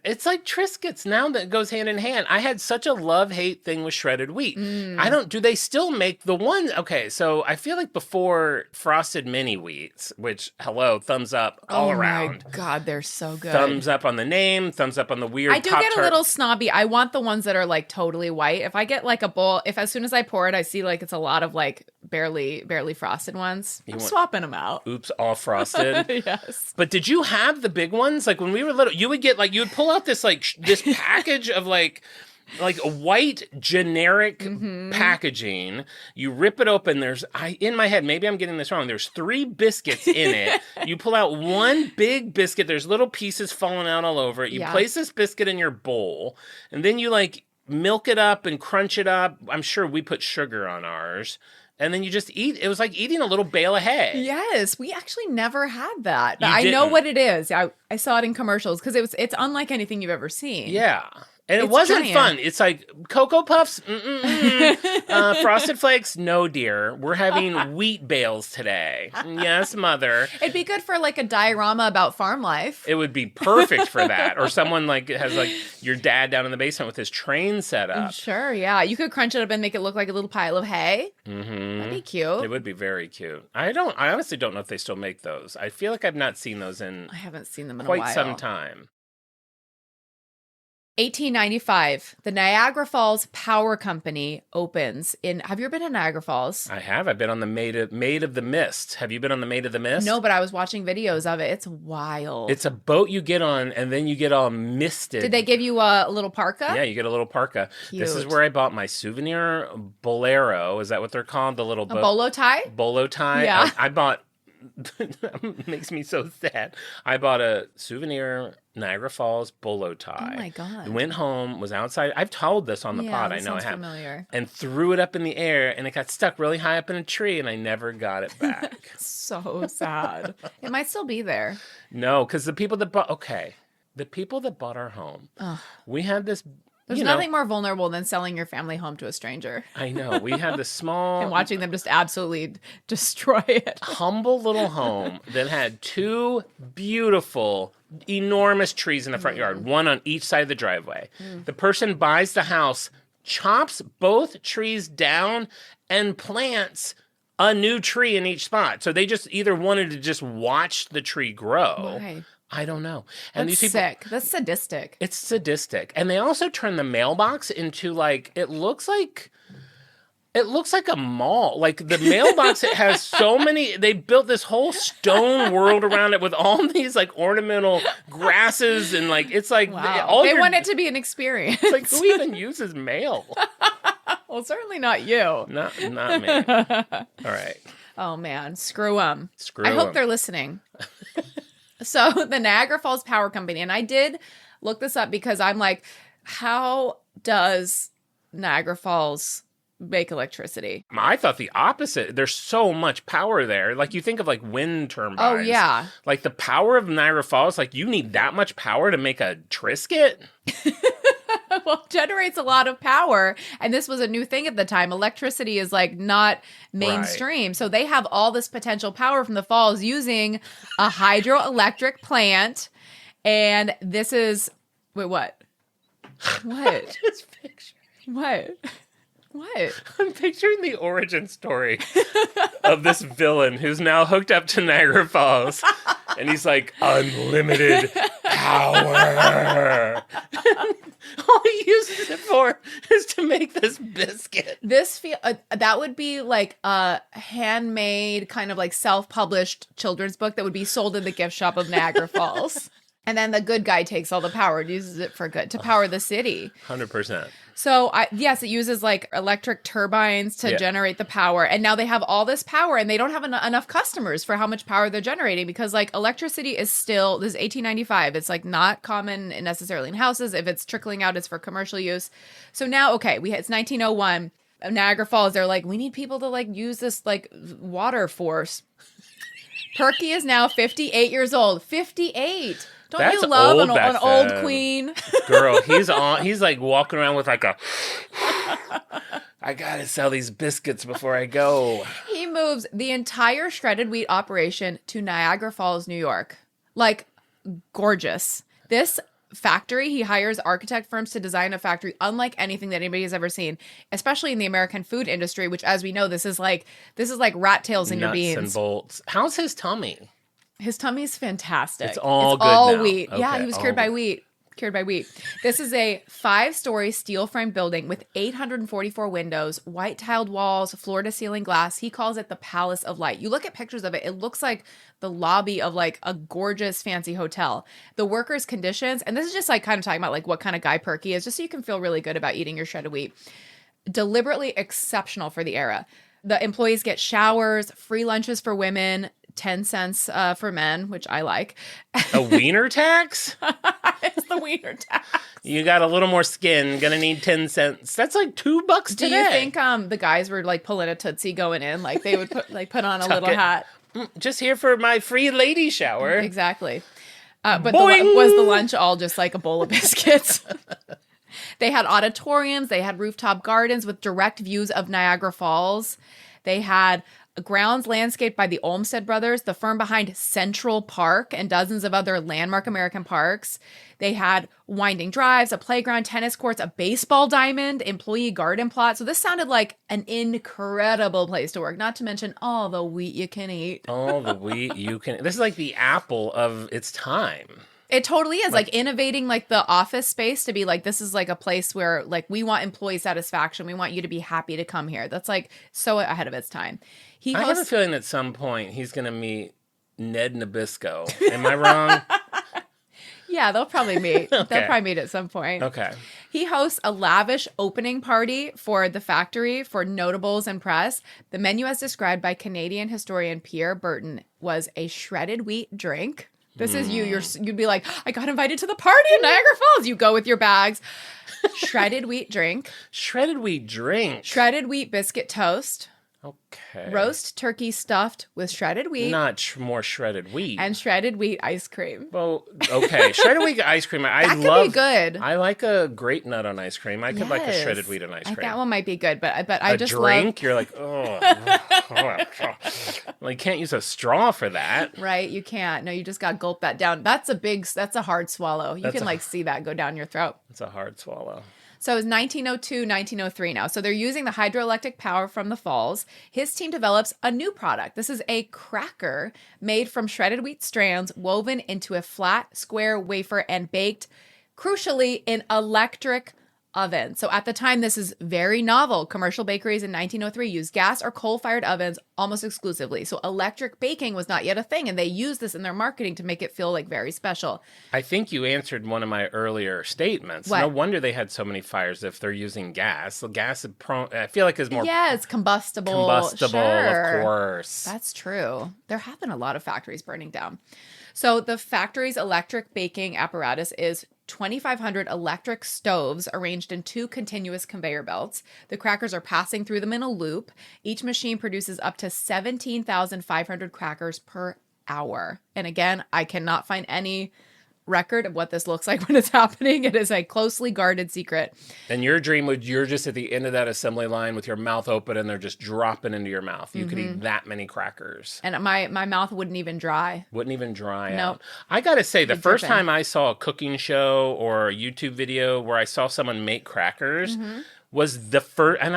Speaker 4: It's like Triscuits now that goes hand in hand. I had such a love-hate thing with shredded wheat. Do they still make the one? Okay, so I feel like before frosted mini wheats, which, thumbs up all around.
Speaker 2: Oh my God, they're so good.
Speaker 4: Thumbs up on the name, thumbs up on the weird
Speaker 2: I do get a little snobby. I want the ones that are like totally white. If I get like a bowl, if as soon as I pour it, I see like it's a lot of like barely frosted ones, I'm swapping them out.
Speaker 4: Oops, all frosted?
Speaker 2: Yes.
Speaker 4: But did you have the big ones? Like when we were little, you would get like, you would pull out this package of like a white generic packaging. You rip it open. In my head, maybe I'm getting this wrong. There's 3 biscuits in it. You pull out one big biscuit. There's little pieces falling out all over it. You place this biscuit in your bowl, and then you like milk it up and crunch it up. I'm sure we put sugar on ours. And then you just eat. It was like eating a little bale of hay.
Speaker 2: Yes, we actually never had that. I know what it is. I saw it in commercials because it's unlike anything you've ever seen.
Speaker 4: Yeah. And it
Speaker 2: It's
Speaker 4: wasn't
Speaker 2: giant.
Speaker 4: fun. It's like Cocoa Puffs, Frosted Flakes, no dear. We're having wheat bales today. Yes, mother.
Speaker 2: It'd be good for like a diorama about farm life.
Speaker 4: It would be perfect for that. Or someone like has like your dad down in the basement with his train set up.
Speaker 2: Sure, yeah. You could crunch it up and make it look like a little pile of hay.
Speaker 4: Mm-hmm.
Speaker 2: That'd be cute.
Speaker 4: It would be very cute. I honestly don't know if they still make those. I feel like I've not seen those in
Speaker 2: I haven't seen them in a
Speaker 4: quite
Speaker 2: while.
Speaker 4: some time.
Speaker 2: 1895, the Niagara Falls Power Company opens in. Have you ever been to Niagara Falls?
Speaker 4: I have. I've been on the Maid of the Mist. Have you been on the Maid of the Mist?
Speaker 2: No, but I was watching videos of it. It's wild.
Speaker 4: It's a boat you get on, and then you get all misted.
Speaker 2: Did they give you a little parka?
Speaker 4: Yeah, you get a little parka. This is
Speaker 2: Cute.
Speaker 4: where I bought my souvenir bolero. Is that what they're called? The little
Speaker 2: A
Speaker 4: boat.
Speaker 2: bolo tie?
Speaker 4: Bolo tie.
Speaker 2: Yeah.
Speaker 4: I bought. Makes me so sad. I bought a souvenir Niagara Falls bolo tie.
Speaker 2: Oh my God.
Speaker 4: Went home, was outside. I've told this on the pod. I
Speaker 2: that
Speaker 4: know I
Speaker 2: sounds
Speaker 4: have.
Speaker 2: familiar.
Speaker 4: And threw it up in the air, and it got stuck really high up in a tree, and I never got it back.
Speaker 2: So sad. It might still be there.
Speaker 4: No, because the people that bought our home, we had this.
Speaker 2: There's nothing more vulnerable than selling your family home to a stranger
Speaker 4: I know. We had this small
Speaker 2: and watching them just absolutely destroy it.
Speaker 4: humble little home that had two beautiful, enormous trees in the front yard, one on each side of the driveway. The person buys the house, chops both trees down, and plants a new tree in each spot. So they just either wanted to just watch the tree grow.
Speaker 2: Why?
Speaker 4: I don't know. And
Speaker 2: That's
Speaker 4: these people,
Speaker 2: sick. That's sadistic.
Speaker 4: it's sadistic. And they also turn the mailbox into like it looks like a mall. Like the mailbox, it has so many. They built this whole stone world around it with all these like ornamental grasses and like it's like
Speaker 2: Wow. They want it to be an experience.
Speaker 4: It's like who even uses mail?
Speaker 2: Well, certainly not you.
Speaker 4: Not me. All right.
Speaker 2: Oh man, screw them.
Speaker 4: Screw
Speaker 2: I hope
Speaker 4: 'em.
Speaker 2: they're listening. So the Niagara Falls Power Company, and I did look this up because I'm like, how does Niagara Falls make electricity?
Speaker 4: I thought the opposite. There's so much power there. Like you think of like wind turbines.
Speaker 2: Oh yeah.
Speaker 4: Like the power of Niagara Falls, like you need that much power to make a Triscuit?
Speaker 2: Well, it generates a lot of power, and this was a new thing at the time. Electricity is like not mainstream, so they have all this potential power from the falls using a hydroelectric plant. And this is what?
Speaker 4: Just picture.
Speaker 2: What?
Speaker 4: I'm picturing the origin story of this villain who's now hooked up to Niagara Falls. And he's like, unlimited power. All he uses it for is to make this biscuit.
Speaker 2: That would be like a handmade kind of like self-published children's book that would be sold in the gift shop of Niagara Falls. And then the good guy takes all the power and uses it for good to power the city.
Speaker 4: 100%.
Speaker 2: So yes, it uses like electric turbines to generate the power. And now they have all this power and they don't have enough customers for how much power they're generating because like electricity is still, this is 1895. It's like not common necessarily in houses. If it's trickling out, it's for commercial use. So now, okay, it's 1901. Niagara Falls, they're like, we need people to like use this like water force. Perky is now 58 years old. 58. Don't
Speaker 4: That's
Speaker 2: you love
Speaker 4: old
Speaker 2: an
Speaker 4: back
Speaker 2: old
Speaker 4: then.
Speaker 2: queen?
Speaker 4: Girl, he's like walking around with like a, I gotta sell these biscuits before I go.
Speaker 2: He moves the entire shredded wheat operation to Niagara Falls, New York. Like, gorgeous. This factory, he hires architect firms to design a factory unlike anything that anybody has ever seen, especially in the American food industry, which, as we know, this is like rat tails in your beans.
Speaker 4: Nuts and bolts. How's his tummy?
Speaker 2: His tummy's fantastic.
Speaker 4: It's all good
Speaker 2: all
Speaker 4: now.
Speaker 2: wheat. Yeah,
Speaker 4: Okay,
Speaker 2: he was
Speaker 4: all
Speaker 2: cured by
Speaker 4: wheat.
Speaker 2: wheat. This is a 5-story steel frame building with 844 windows, white tiled walls, floor to ceiling glass. He calls it the Palace of Light. You look at pictures of it, it looks like the lobby of like a gorgeous fancy hotel. The workers' conditions, and this is just like kind of talking about like what kind of guy Perky is, just so you can feel really good about eating your shredded wheat. Deliberately exceptional for the era. The employees get showers, free lunches for women, 10 cents for men, which I like.
Speaker 4: A wiener tax?
Speaker 2: It's the wiener tax.
Speaker 4: You got a little more skin, gonna need 10 cents. That's like $2 today.
Speaker 2: Do you think the guys were like pulling a Tootsie going in? Like they would put on a little
Speaker 4: it.
Speaker 2: hat.
Speaker 4: Just here for my free lady shower.
Speaker 2: Exactly. But
Speaker 4: Boing!
Speaker 2: was the lunch all just like a bowl of biscuits? They had auditoriums. They had rooftop gardens with direct views of Niagara Falls. They had grounds landscaped by the Olmsted brothers, the firm behind Central Park and dozens of other landmark American parks. They had winding drives, a playground, tennis courts, a baseball diamond, employee garden plot. So this sounded like an incredible place to work, not to mention all the wheat you can eat.
Speaker 4: All the wheat you can. This is like the Apple of its time.
Speaker 2: It totally is like innovating like the office space to be like, this is like a place where like we want employee satisfaction. We want you to be happy to come here. That's like so ahead of its time.
Speaker 4: I have a feeling at some point he's going to meet Ned Nabisco. Am I wrong?
Speaker 2: Yeah, they'll probably meet.
Speaker 4: Okay.
Speaker 2: They'll probably meet at some point.
Speaker 4: Okay.
Speaker 2: He hosts a lavish opening party for the factory for notables and press. The menu, as described by Canadian historian Pierre Burton, was a shredded wheat drink. This is you. You'd be like, I got invited to the party in Niagara Falls. You go with your bags. Shredded wheat drink.
Speaker 4: Shredded wheat drink.
Speaker 2: Shredded wheat biscuit toast.
Speaker 4: Okay.
Speaker 2: Roast turkey stuffed with shredded wheat.
Speaker 4: Not more shredded wheat.
Speaker 2: And shredded wheat ice cream.
Speaker 4: Well, okay. Shredded wheat ice cream.
Speaker 2: That could be good.
Speaker 4: I like a grape nut on ice cream. I could like a shredded wheat on ice cream.
Speaker 2: That one might be good, but I just
Speaker 4: drink. You're like, oh. Well, you can't use a straw for that.
Speaker 2: Right, you can't. No, you just got to gulp that down. That's a hard swallow. You can like see that go down your throat.
Speaker 4: It's a hard swallow.
Speaker 2: So it's 1902, 1903 now. So they're using the hydroelectric power from the falls. His team develops a new product. This is a cracker made from shredded wheat strands woven into a flat, square wafer and baked, crucially, in electric oven. So at the time, this is very novel. Commercial bakeries in 1903 used gas or coal-fired ovens almost exclusively. So electric baking was not yet a thing, and they used this in their marketing to make it feel like very special.
Speaker 4: I think you answered one of my earlier statements.
Speaker 2: What?
Speaker 4: No wonder they had so many fires if they're using gas. So gas, I feel like, is more
Speaker 2: it's combustible.
Speaker 4: combustible,
Speaker 2: Sure.
Speaker 4: of course.
Speaker 2: That's true. There have been a lot of factories burning down. So the factory's electric baking apparatus is 2,500 electric stoves arranged in 2 continuous conveyor belts. The crackers are passing through them in a loop. Each machine produces up to 17,500 crackers per hour. And again, I cannot find any record of what this looks like when it's happening. It is a closely guarded secret.
Speaker 4: And your dream would, you're just at the end of that assembly line with your mouth open and they're just dropping into your mouth. You could eat that many crackers.
Speaker 2: And my mouth wouldn't even dry.
Speaker 4: Wouldn't even dry
Speaker 2: Nope.
Speaker 4: out. I got to say, the
Speaker 2: Big
Speaker 4: first
Speaker 2: dripping.
Speaker 4: time I saw a cooking show or a YouTube video where I saw someone make crackers was the first, and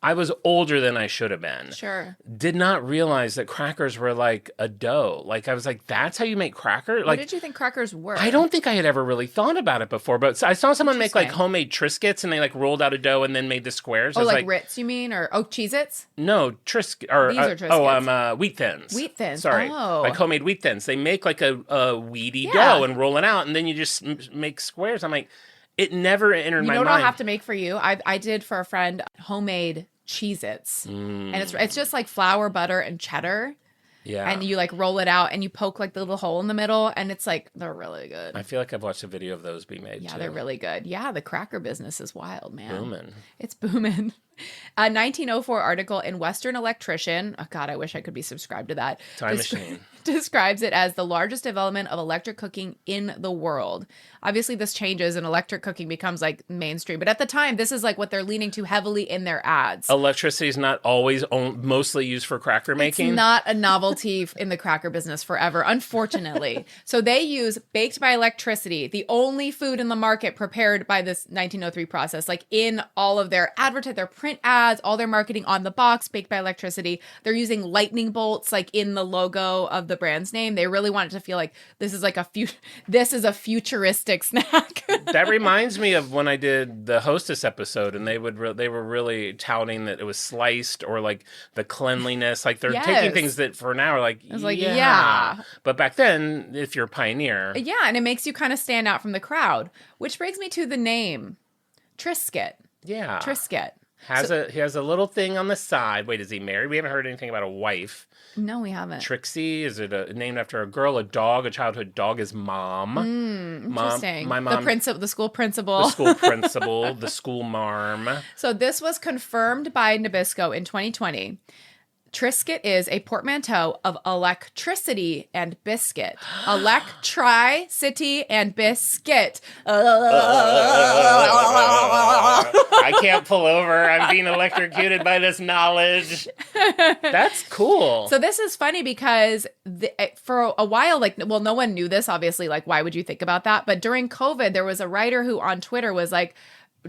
Speaker 4: I was older than I should have been.
Speaker 2: Sure.
Speaker 4: Did not realize that crackers were like a dough. Like, I was like, that's how you make crackers?
Speaker 2: What
Speaker 4: Like,
Speaker 2: did you think crackers were?
Speaker 4: I don't think I had ever really thought about it before, but I saw someone make like
Speaker 2: Interesting.
Speaker 4: homemade Triscuits and they like rolled out a dough and then made the squares. I
Speaker 2: Oh,
Speaker 4: was
Speaker 2: like Ritz, you mean? Or Cheez-Its?
Speaker 4: no, Triscuit or
Speaker 2: These are Triscuits.
Speaker 4: Wheat Thins.
Speaker 2: Wheat Thins,
Speaker 4: Sorry,
Speaker 2: oh.
Speaker 4: like homemade Wheat Thins. They make like a wheaty
Speaker 2: Yeah.
Speaker 4: dough and roll it out, and then you just make squares. I'm like, it never entered
Speaker 2: You
Speaker 4: my
Speaker 2: know what
Speaker 4: mind.
Speaker 2: I'll have to make for you? I did for a friend homemade Cheez-Its. And it's just like flour, butter, and cheddar.
Speaker 4: Yeah,
Speaker 2: And you like roll it out and you poke like the little hole in the middle, and it's like, they're really good.
Speaker 4: I feel like I've watched a video of those be made.
Speaker 2: Yeah,
Speaker 4: too.
Speaker 2: they're really good. Yeah, the cracker business is wild, man.
Speaker 4: booming.
Speaker 2: It's booming. A 1904 article in Western Electrician, oh God, I wish I could be subscribed to that.
Speaker 4: Time machine.
Speaker 2: Describes it as the largest development of electric cooking in the world. Obviously, this changes and electric cooking becomes like mainstream. But at the time, this is like what they're leaning to heavily in their ads.
Speaker 4: Electricity is not always mostly used for cracker making.
Speaker 2: It's not a novelty in the cracker business forever, unfortunately. So they use baked by electricity, the only food in the market prepared by this 1903 process, like in all of their their print ads, all their marketing on the box, baked by electricity. They're using lightning bolts like in the logo of the brand's name. They really want it to feel like this is like this is a futuristic snack.
Speaker 4: That reminds me of when I did the Hostess episode, and they were really touting that it was sliced or like the cleanliness. Like they're
Speaker 2: Yes.
Speaker 4: taking things that for now are like,
Speaker 2: was like, yeah.
Speaker 4: But back then, if you're a pioneer,
Speaker 2: Yeah, and it makes you kind of stand out from the crowd, which brings me to the name Triscuit.
Speaker 4: yeah,
Speaker 2: Triscuit.
Speaker 4: he has a little thing on the side. Wait, is he married? We haven't heard anything about a wife.
Speaker 2: No, we haven't.
Speaker 4: Trixie, is it named after a girl, a dog, a childhood dog? Is mom?
Speaker 2: Interesting.
Speaker 4: My mom,
Speaker 2: The school principal.
Speaker 4: the school principal, the school marm.
Speaker 2: So this was confirmed by Nabisco in 2020. Triscuit is a portmanteau of electricity and biscuit. Electricity and biscuit.
Speaker 4: I can't pull over. I'm being electrocuted by this knowledge. That's cool.
Speaker 2: So this is funny because for a while, like, well, no one knew this, obviously. Like, why would you think about that? But during COVID, there was a writer who on Twitter was like,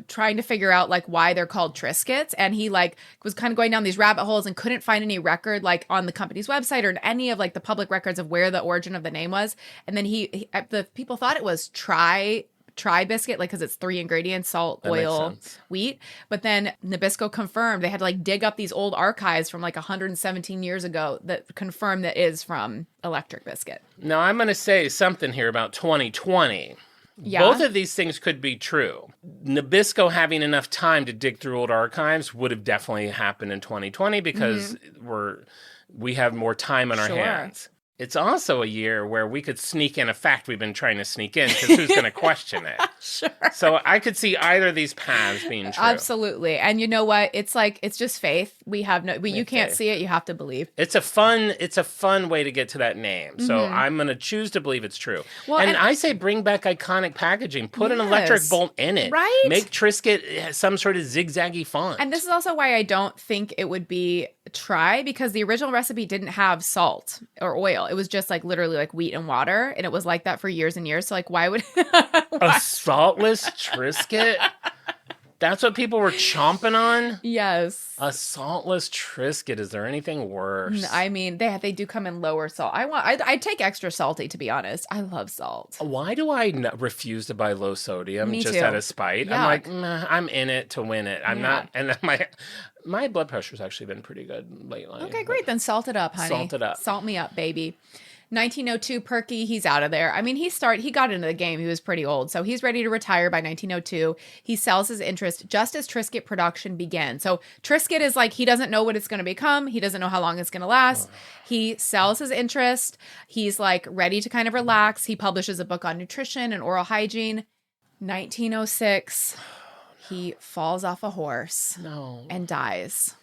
Speaker 2: trying to figure out like why they're called Triscuits, and he like was kind of going down these rabbit holes and couldn't find any record like on the company's website or in any of like the public records of where the origin of the name was. And then the people thought it was Try biscuit, like because it's 3 ingredients: salt,
Speaker 4: That
Speaker 2: oil,
Speaker 4: makes sense.
Speaker 2: wheat. But then Nabisco confirmed. They had to like dig up these old archives from like 117 years ago that confirmed that is from electric biscuit.
Speaker 4: Now, I'm going to say something here about 2020.
Speaker 2: Yeah.
Speaker 4: Both of these things could be true. Nabisco having enough time to dig through old archives would have definitely happened in 2020 because we have more time on our
Speaker 2: Sure.
Speaker 4: hands. It's also a year where we could sneak in a fact we've been trying to sneak in because who's going to question it?
Speaker 2: Sure.
Speaker 4: So I could see either of these paths being true.
Speaker 2: Absolutely. And you know what? It's like, it's just faith. You can't
Speaker 4: faith.
Speaker 2: see it. You have to believe.
Speaker 4: It's a fun way to get to that name. So I'm going to choose to believe it's true.
Speaker 2: Well,
Speaker 4: and
Speaker 2: and-
Speaker 4: I say bring back iconic packaging. Put an electric
Speaker 2: Yes.
Speaker 4: bolt in it.
Speaker 2: Right?
Speaker 4: Make Triscuit some sort of zigzaggy font.
Speaker 2: And this is also why I don't think it would be Try, because the original recipe didn't have salt or oil. It was just like literally like wheat and water. And it was like that for years and years. So like, why would...
Speaker 4: A saltless Triscuit? That's what people were chomping on?
Speaker 2: Yes.
Speaker 4: A saltless Triscuit. Is there anything worse?
Speaker 2: I mean, they do come in lower salt. I'd take extra salty, to be honest. I love salt.
Speaker 4: Why do I refuse to buy low sodium
Speaker 2: Me
Speaker 4: just
Speaker 2: too.
Speaker 4: out of spite? I'm
Speaker 2: Yuck.
Speaker 4: like, nah, I'm in it to win it. I'm
Speaker 2: Yeah.
Speaker 4: not. And my blood pressure's actually been pretty good lately.
Speaker 2: Okay, great. Then salt it up, honey.
Speaker 4: Salt it up.
Speaker 2: Salt me up, baby. 1902, Perky, he's out of there. I mean, he got into the game. He was pretty old. So he's ready to retire by 1902. He sells his interest just as Triscuit production began. So Triscuit is like, he doesn't know what it's going to become. He doesn't know how long it's going to last. He sells his interest. He's like ready to kind of relax. He publishes a book on nutrition and oral hygiene. 1906, he falls off a horse
Speaker 4: No.
Speaker 2: and dies.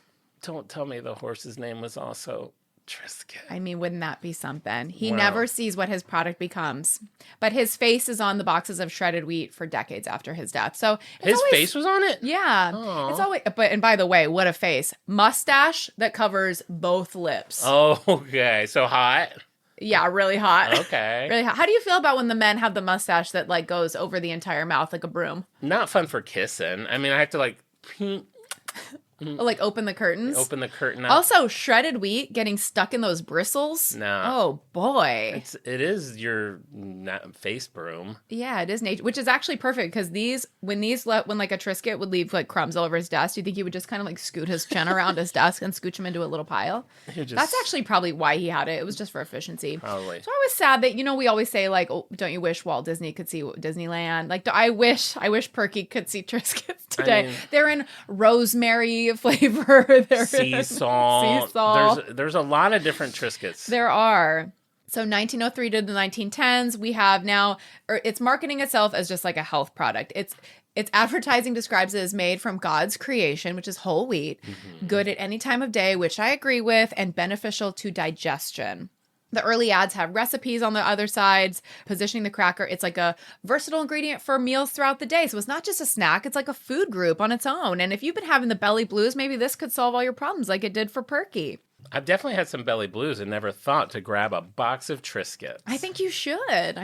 Speaker 4: Don't tell me the horse's name was also Triscuit.
Speaker 2: I mean, wouldn't that be something? He
Speaker 4: Wow.
Speaker 2: never sees what his product becomes, but his face is on the boxes of shredded wheat for decades after his death. So it's
Speaker 4: His
Speaker 2: always-
Speaker 4: face was on it?
Speaker 2: yeah,
Speaker 4: Aw.
Speaker 2: it's always. But and by the way, what a face! Mustache that covers both lips.
Speaker 4: Oh, okay. So hot?
Speaker 2: Yeah, really hot.
Speaker 4: Okay.
Speaker 2: Really hot. How do you feel about when the men have the mustache that like goes over the entire mouth like a broom?
Speaker 4: Not fun for kissing. I mean, I have to like
Speaker 2: Like open the curtains.
Speaker 4: open the curtain up.
Speaker 2: Also, shredded wheat getting stuck in those bristles.
Speaker 4: No.
Speaker 2: Oh boy.
Speaker 4: It is your face broom.
Speaker 2: Yeah, it is nature, which is actually perfect because when like a Triscuit would leave like crumbs all over his desk, do you think he would just kind of like scoot his chin around his desk and scooch him into a little pile? That's actually probably why he had it. It was just for efficiency.
Speaker 4: Probably.
Speaker 2: So I was sad that, we always say like, oh, don't you wish Walt Disney could see Disneyland? Like, I wish Perky could see Triscuits today.
Speaker 4: mean-
Speaker 2: They're in rosemary flavor. They're
Speaker 4: Sea
Speaker 2: in
Speaker 4: salt.
Speaker 2: sea salt.
Speaker 4: There's a lot of different Triscuits.
Speaker 2: There are. So 1903 to the 1910s, we have now, it's marketing itself as just like a health product. Its advertising describes it as made from God's creation, which is whole wheat, good at any time of day, which I agree with, and beneficial to digestion. The early ads have recipes on the other sides, positioning the cracker. It's like a versatile ingredient for meals throughout the day. So it's not just a snack, it's like a food group on its own. And if you've been having the belly blues, maybe this could solve all your problems like it did for Perky.
Speaker 4: I've definitely had some belly blues and never thought to grab a box of Triscuits.
Speaker 2: I think you should.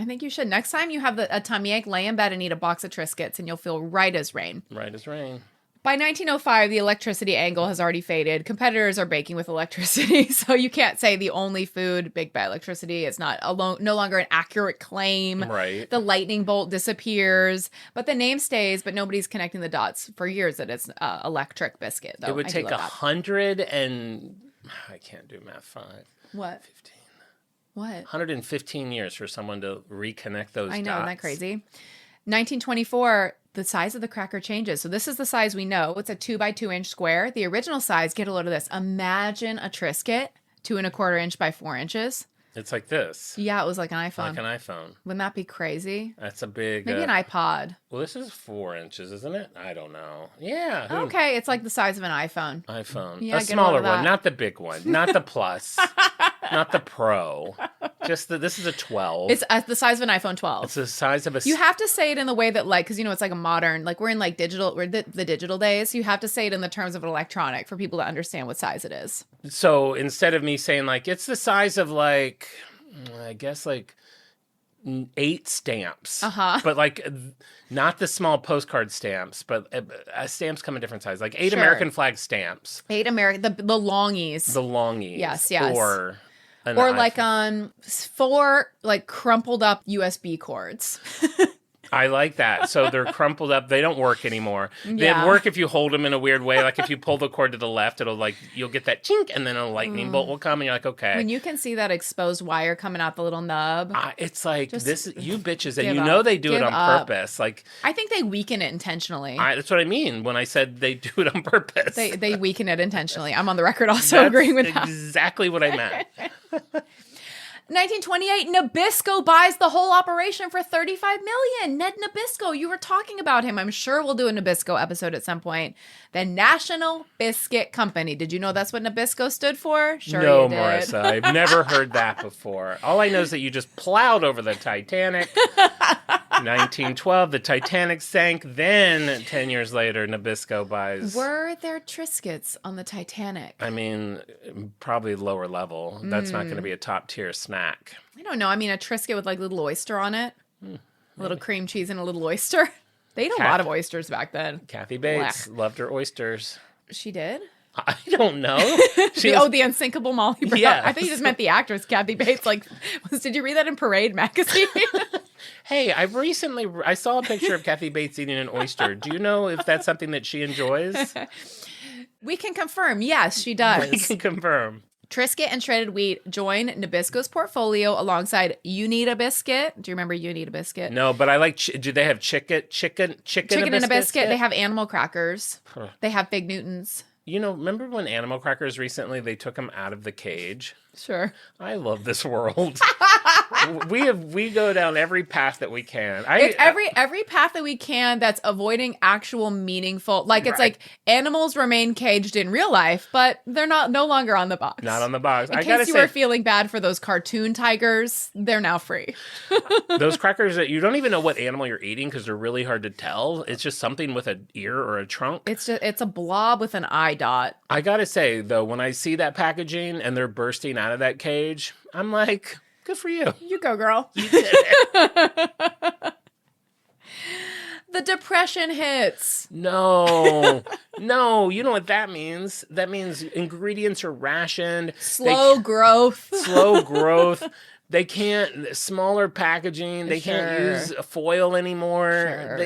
Speaker 2: Next time you have a tummy ache, lay in bed and eat a box of Triscuits and you'll feel right as rain.
Speaker 4: Right as rain.
Speaker 2: By 1905, the electricity angle has already faded. Competitors are baking with electricity, so you can't say the only food baked by electricity. It's no longer an accurate claim.
Speaker 4: Right.
Speaker 2: The lightning bolt disappears, but the name stays, but nobody's connecting the dots for years that it's electric biscuit. Though.
Speaker 4: It would
Speaker 2: I do
Speaker 4: take
Speaker 2: love that.
Speaker 4: 100 and... I can't do math. 5.
Speaker 2: What?
Speaker 4: 15.
Speaker 2: What?
Speaker 4: 115 years for someone to reconnect those
Speaker 2: I know,
Speaker 4: dots.
Speaker 2: isn't that crazy? 1924, the size of the cracker changes. So this is the size we know. It's a 2 by 2 inch square. The original size, get a load of this. Imagine a Triscuit, 2 1/4 inch by 4 inches.
Speaker 4: It's like this.
Speaker 2: Yeah, it was like an iPhone.
Speaker 4: Like an iPhone.
Speaker 2: Wouldn't that be crazy?
Speaker 4: That's a big...
Speaker 2: Maybe an iPod.
Speaker 4: Well, this is 4 inches, isn't it? I don't know. Yeah.
Speaker 2: Okay, it's like the size of an iPhone.
Speaker 4: iPhone.
Speaker 2: Yeah,
Speaker 4: a
Speaker 2: get
Speaker 4: smaller
Speaker 2: all of that.
Speaker 4: one, not the big one, not the Plus, not the Pro. Just this is a 12.
Speaker 2: It's the size of an iPhone 12.
Speaker 4: It's the size of a...
Speaker 2: You have to say it in the way that, like, because, it's like a modern, like, we're in, like, digital, we're the digital days. You have to say it in the terms of an electronic for people to understand what size it is.
Speaker 4: So instead of me saying, like, it's the size of, like, I guess, like, 8 stamps. But, like, not the small postcard stamps, but stamps come in different sizes. Like 8
Speaker 2: Sure.
Speaker 4: American flag stamps.
Speaker 2: 8 American, the longies.
Speaker 4: The longies.
Speaker 2: Yes.
Speaker 4: Or
Speaker 2: like 4, like, crumpled up USB cords.
Speaker 4: I like that. So they're crumpled up. They don't work anymore.
Speaker 2: Yeah.
Speaker 4: They work if you hold them in a weird way. Like if you pull the cord to the left, you'll get that chink, and then a lightning bolt will come, and you're like, okay.
Speaker 2: When you can see that exposed wire coming out the little nub.
Speaker 4: It's like, you bitches, and
Speaker 2: give
Speaker 4: you know
Speaker 2: up.
Speaker 4: they do it
Speaker 2: Give
Speaker 4: on
Speaker 2: up.
Speaker 4: purpose. Like,
Speaker 2: I think they weaken it intentionally.
Speaker 4: that's what I mean when I said they do it on purpose.
Speaker 2: They weaken it intentionally. I'm on the record also agreeing with that.
Speaker 4: Exactly what I meant.
Speaker 2: 1928, Nabisco buys the whole operation for $35 million. Ned Nabisco, you were talking about him. I'm sure we'll do a Nabisco episode at some point. The National Biscuit Company. Did you know that's what Nabisco stood for? Sure
Speaker 4: No,
Speaker 2: you did.
Speaker 4: Marissa, I've never heard that before. All I know is that you just plowed over the Titanic. 1912, the Titanic sank. Then 10 years later, Nabisco buys.
Speaker 2: Were there Triscuits on the Titanic?
Speaker 4: I mean, probably lower level. That's not going to be a top tier snack.
Speaker 2: I don't know. I mean, a Triscuit with like little oyster on it. A little cream cheese and a little oyster. They ate a lot of oysters back then.
Speaker 4: Kathy Bates loved her oysters.
Speaker 2: She did?
Speaker 4: I don't know.
Speaker 2: The unsinkable Molly Brown.
Speaker 4: Yes.
Speaker 2: I think you just meant the actress, Kathy Bates. Did you read that in Parade magazine?
Speaker 4: Hey, I saw a picture of Kathy Bates eating an oyster. Do you know if that's something that she enjoys?
Speaker 2: We can confirm. Yes, she does.
Speaker 4: We can confirm.
Speaker 2: Triscuit and shredded wheat join Nabisco's portfolio alongside You Need a Biscuit. Do you remember You Need a Biscuit?
Speaker 4: No, but I like. Do they have chicken
Speaker 2: and a biscuit. They have animal crackers.
Speaker 4: Huh.
Speaker 2: They have Fig Newtons.
Speaker 4: Remember when Animal Crackers recently, they took them out of the cage?
Speaker 2: Sure.
Speaker 4: I love this world. we go down every path that we can.
Speaker 2: It's every path that we can that's avoiding actual meaningful. It's like animals remain caged in real life, but they're no longer on the box.
Speaker 4: Not on the box.
Speaker 2: In case you were feeling bad for those cartoon tigers, they're now free.
Speaker 4: Those crackers that you don't even know what animal you're eating because they're really hard to tell. It's just something with an ear or a trunk.
Speaker 2: It's a blob with an eye dot. I
Speaker 4: gotta say though, when I see that packaging and they're bursting out of that cage, I'm like, good for you.
Speaker 2: You go, girl.
Speaker 4: You did it.
Speaker 2: The Depression hits.
Speaker 4: No. You know what that means? That means ingredients are rationed.
Speaker 2: Slow growth.
Speaker 4: They can't, smaller packaging. They can't use foil anymore.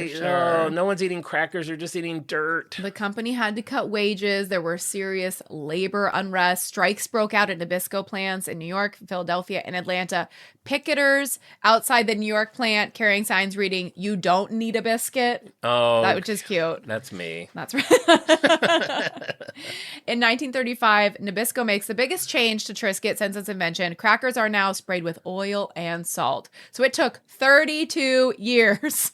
Speaker 4: No one's eating crackers. They're just eating dirt.
Speaker 2: The company had to cut wages. There were serious labor unrest. Strikes broke out at Nabisco plants in New York, Philadelphia, and Atlanta. Picketers outside the New York plant carrying signs reading, "You don't need a biscuit."
Speaker 4: Oh.
Speaker 2: Which is cute.
Speaker 4: That's me.
Speaker 2: That's right. In 1935, Nabisco makes the biggest change to Triscuit since its invention. Crackers are now sprayed with oil and salt. So it took 32 years.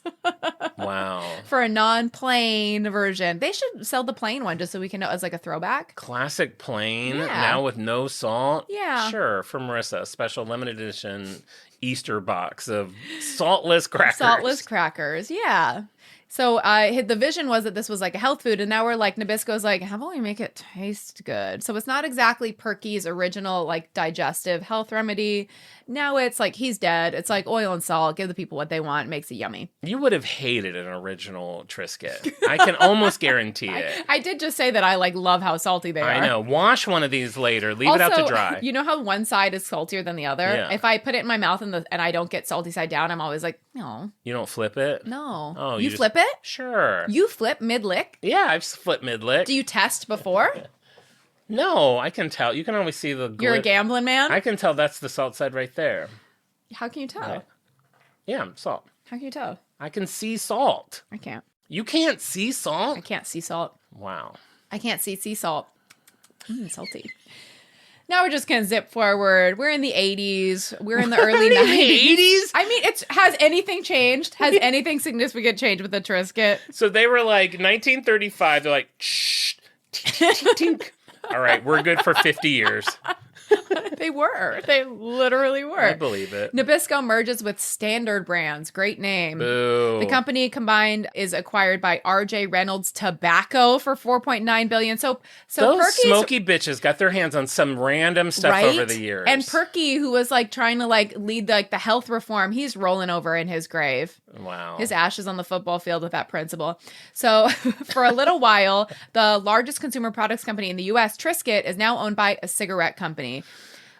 Speaker 4: Wow.
Speaker 2: For a non-plain version. They should sell the plain one just so we can know as like a throwback.
Speaker 4: Classic plain, now with no salt.
Speaker 2: Yeah.
Speaker 4: Sure, for Marissa, a special limited edition Easter box of saltless crackers.
Speaker 2: Saltless crackers, yeah. So the vision was that this was like a health food, and now we're like, Nabisco's like, how about we make it taste good? So it's not exactly Perky's original like digestive health remedy. Now it's like, he's dead. It's like oil and salt. Give the people what they want. It makes it yummy.
Speaker 4: You would have hated an original Triscuit. I can almost guarantee it.
Speaker 2: I did just say that I like love how salty they are.
Speaker 4: I know. Wash one of these later. Leave it out to dry.
Speaker 2: You know how one side is saltier than the other?
Speaker 4: Yeah.
Speaker 2: If I put it in my mouth and I don't get salty side down, I'm always like, no.
Speaker 4: You don't flip it?
Speaker 2: No.
Speaker 4: Oh,
Speaker 2: you flip it?
Speaker 4: Sure.
Speaker 2: You flip mid-lick?
Speaker 4: Yeah, I've flipped mid-lick.
Speaker 2: Do you test before?
Speaker 4: No, I can tell. You can always see the...
Speaker 2: You're a gambling man?
Speaker 4: I can tell that's the salt side right there.
Speaker 2: How can you tell?
Speaker 4: Right. Yeah, salt.
Speaker 2: How can you tell?
Speaker 4: I can see salt.
Speaker 2: I can't.
Speaker 4: You can't see salt?
Speaker 2: I can't see salt.
Speaker 4: Wow.
Speaker 2: I can't see sea salt. Salty. Now we're just going to zip forward. We're in the 80s. We're in the early 90s.
Speaker 4: The 80s?
Speaker 2: I mean, has anything changed? Has anything significant changed with the Triscuit?
Speaker 4: So they were like 1935. They're like, shh, tink, tink. All right, we're good for 50 years.
Speaker 2: They were. They literally were.
Speaker 4: I believe it.
Speaker 2: Nabisco merges with Standard Brands. Great name.
Speaker 4: Boo.
Speaker 2: The company combined is acquired by R.J. Reynolds Tobacco for $4.9 billion. So
Speaker 4: those
Speaker 2: Perky's,
Speaker 4: smoky bitches got their hands on some random stuff
Speaker 2: right?
Speaker 4: over the years.
Speaker 2: And Perky, who was like trying to like lead the health reform, he's rolling over in his grave.
Speaker 4: Wow.
Speaker 2: His ashes on the football field with that principle. So for a little while, the largest consumer products company in the U.S., Triscuit, is now owned by a cigarette company.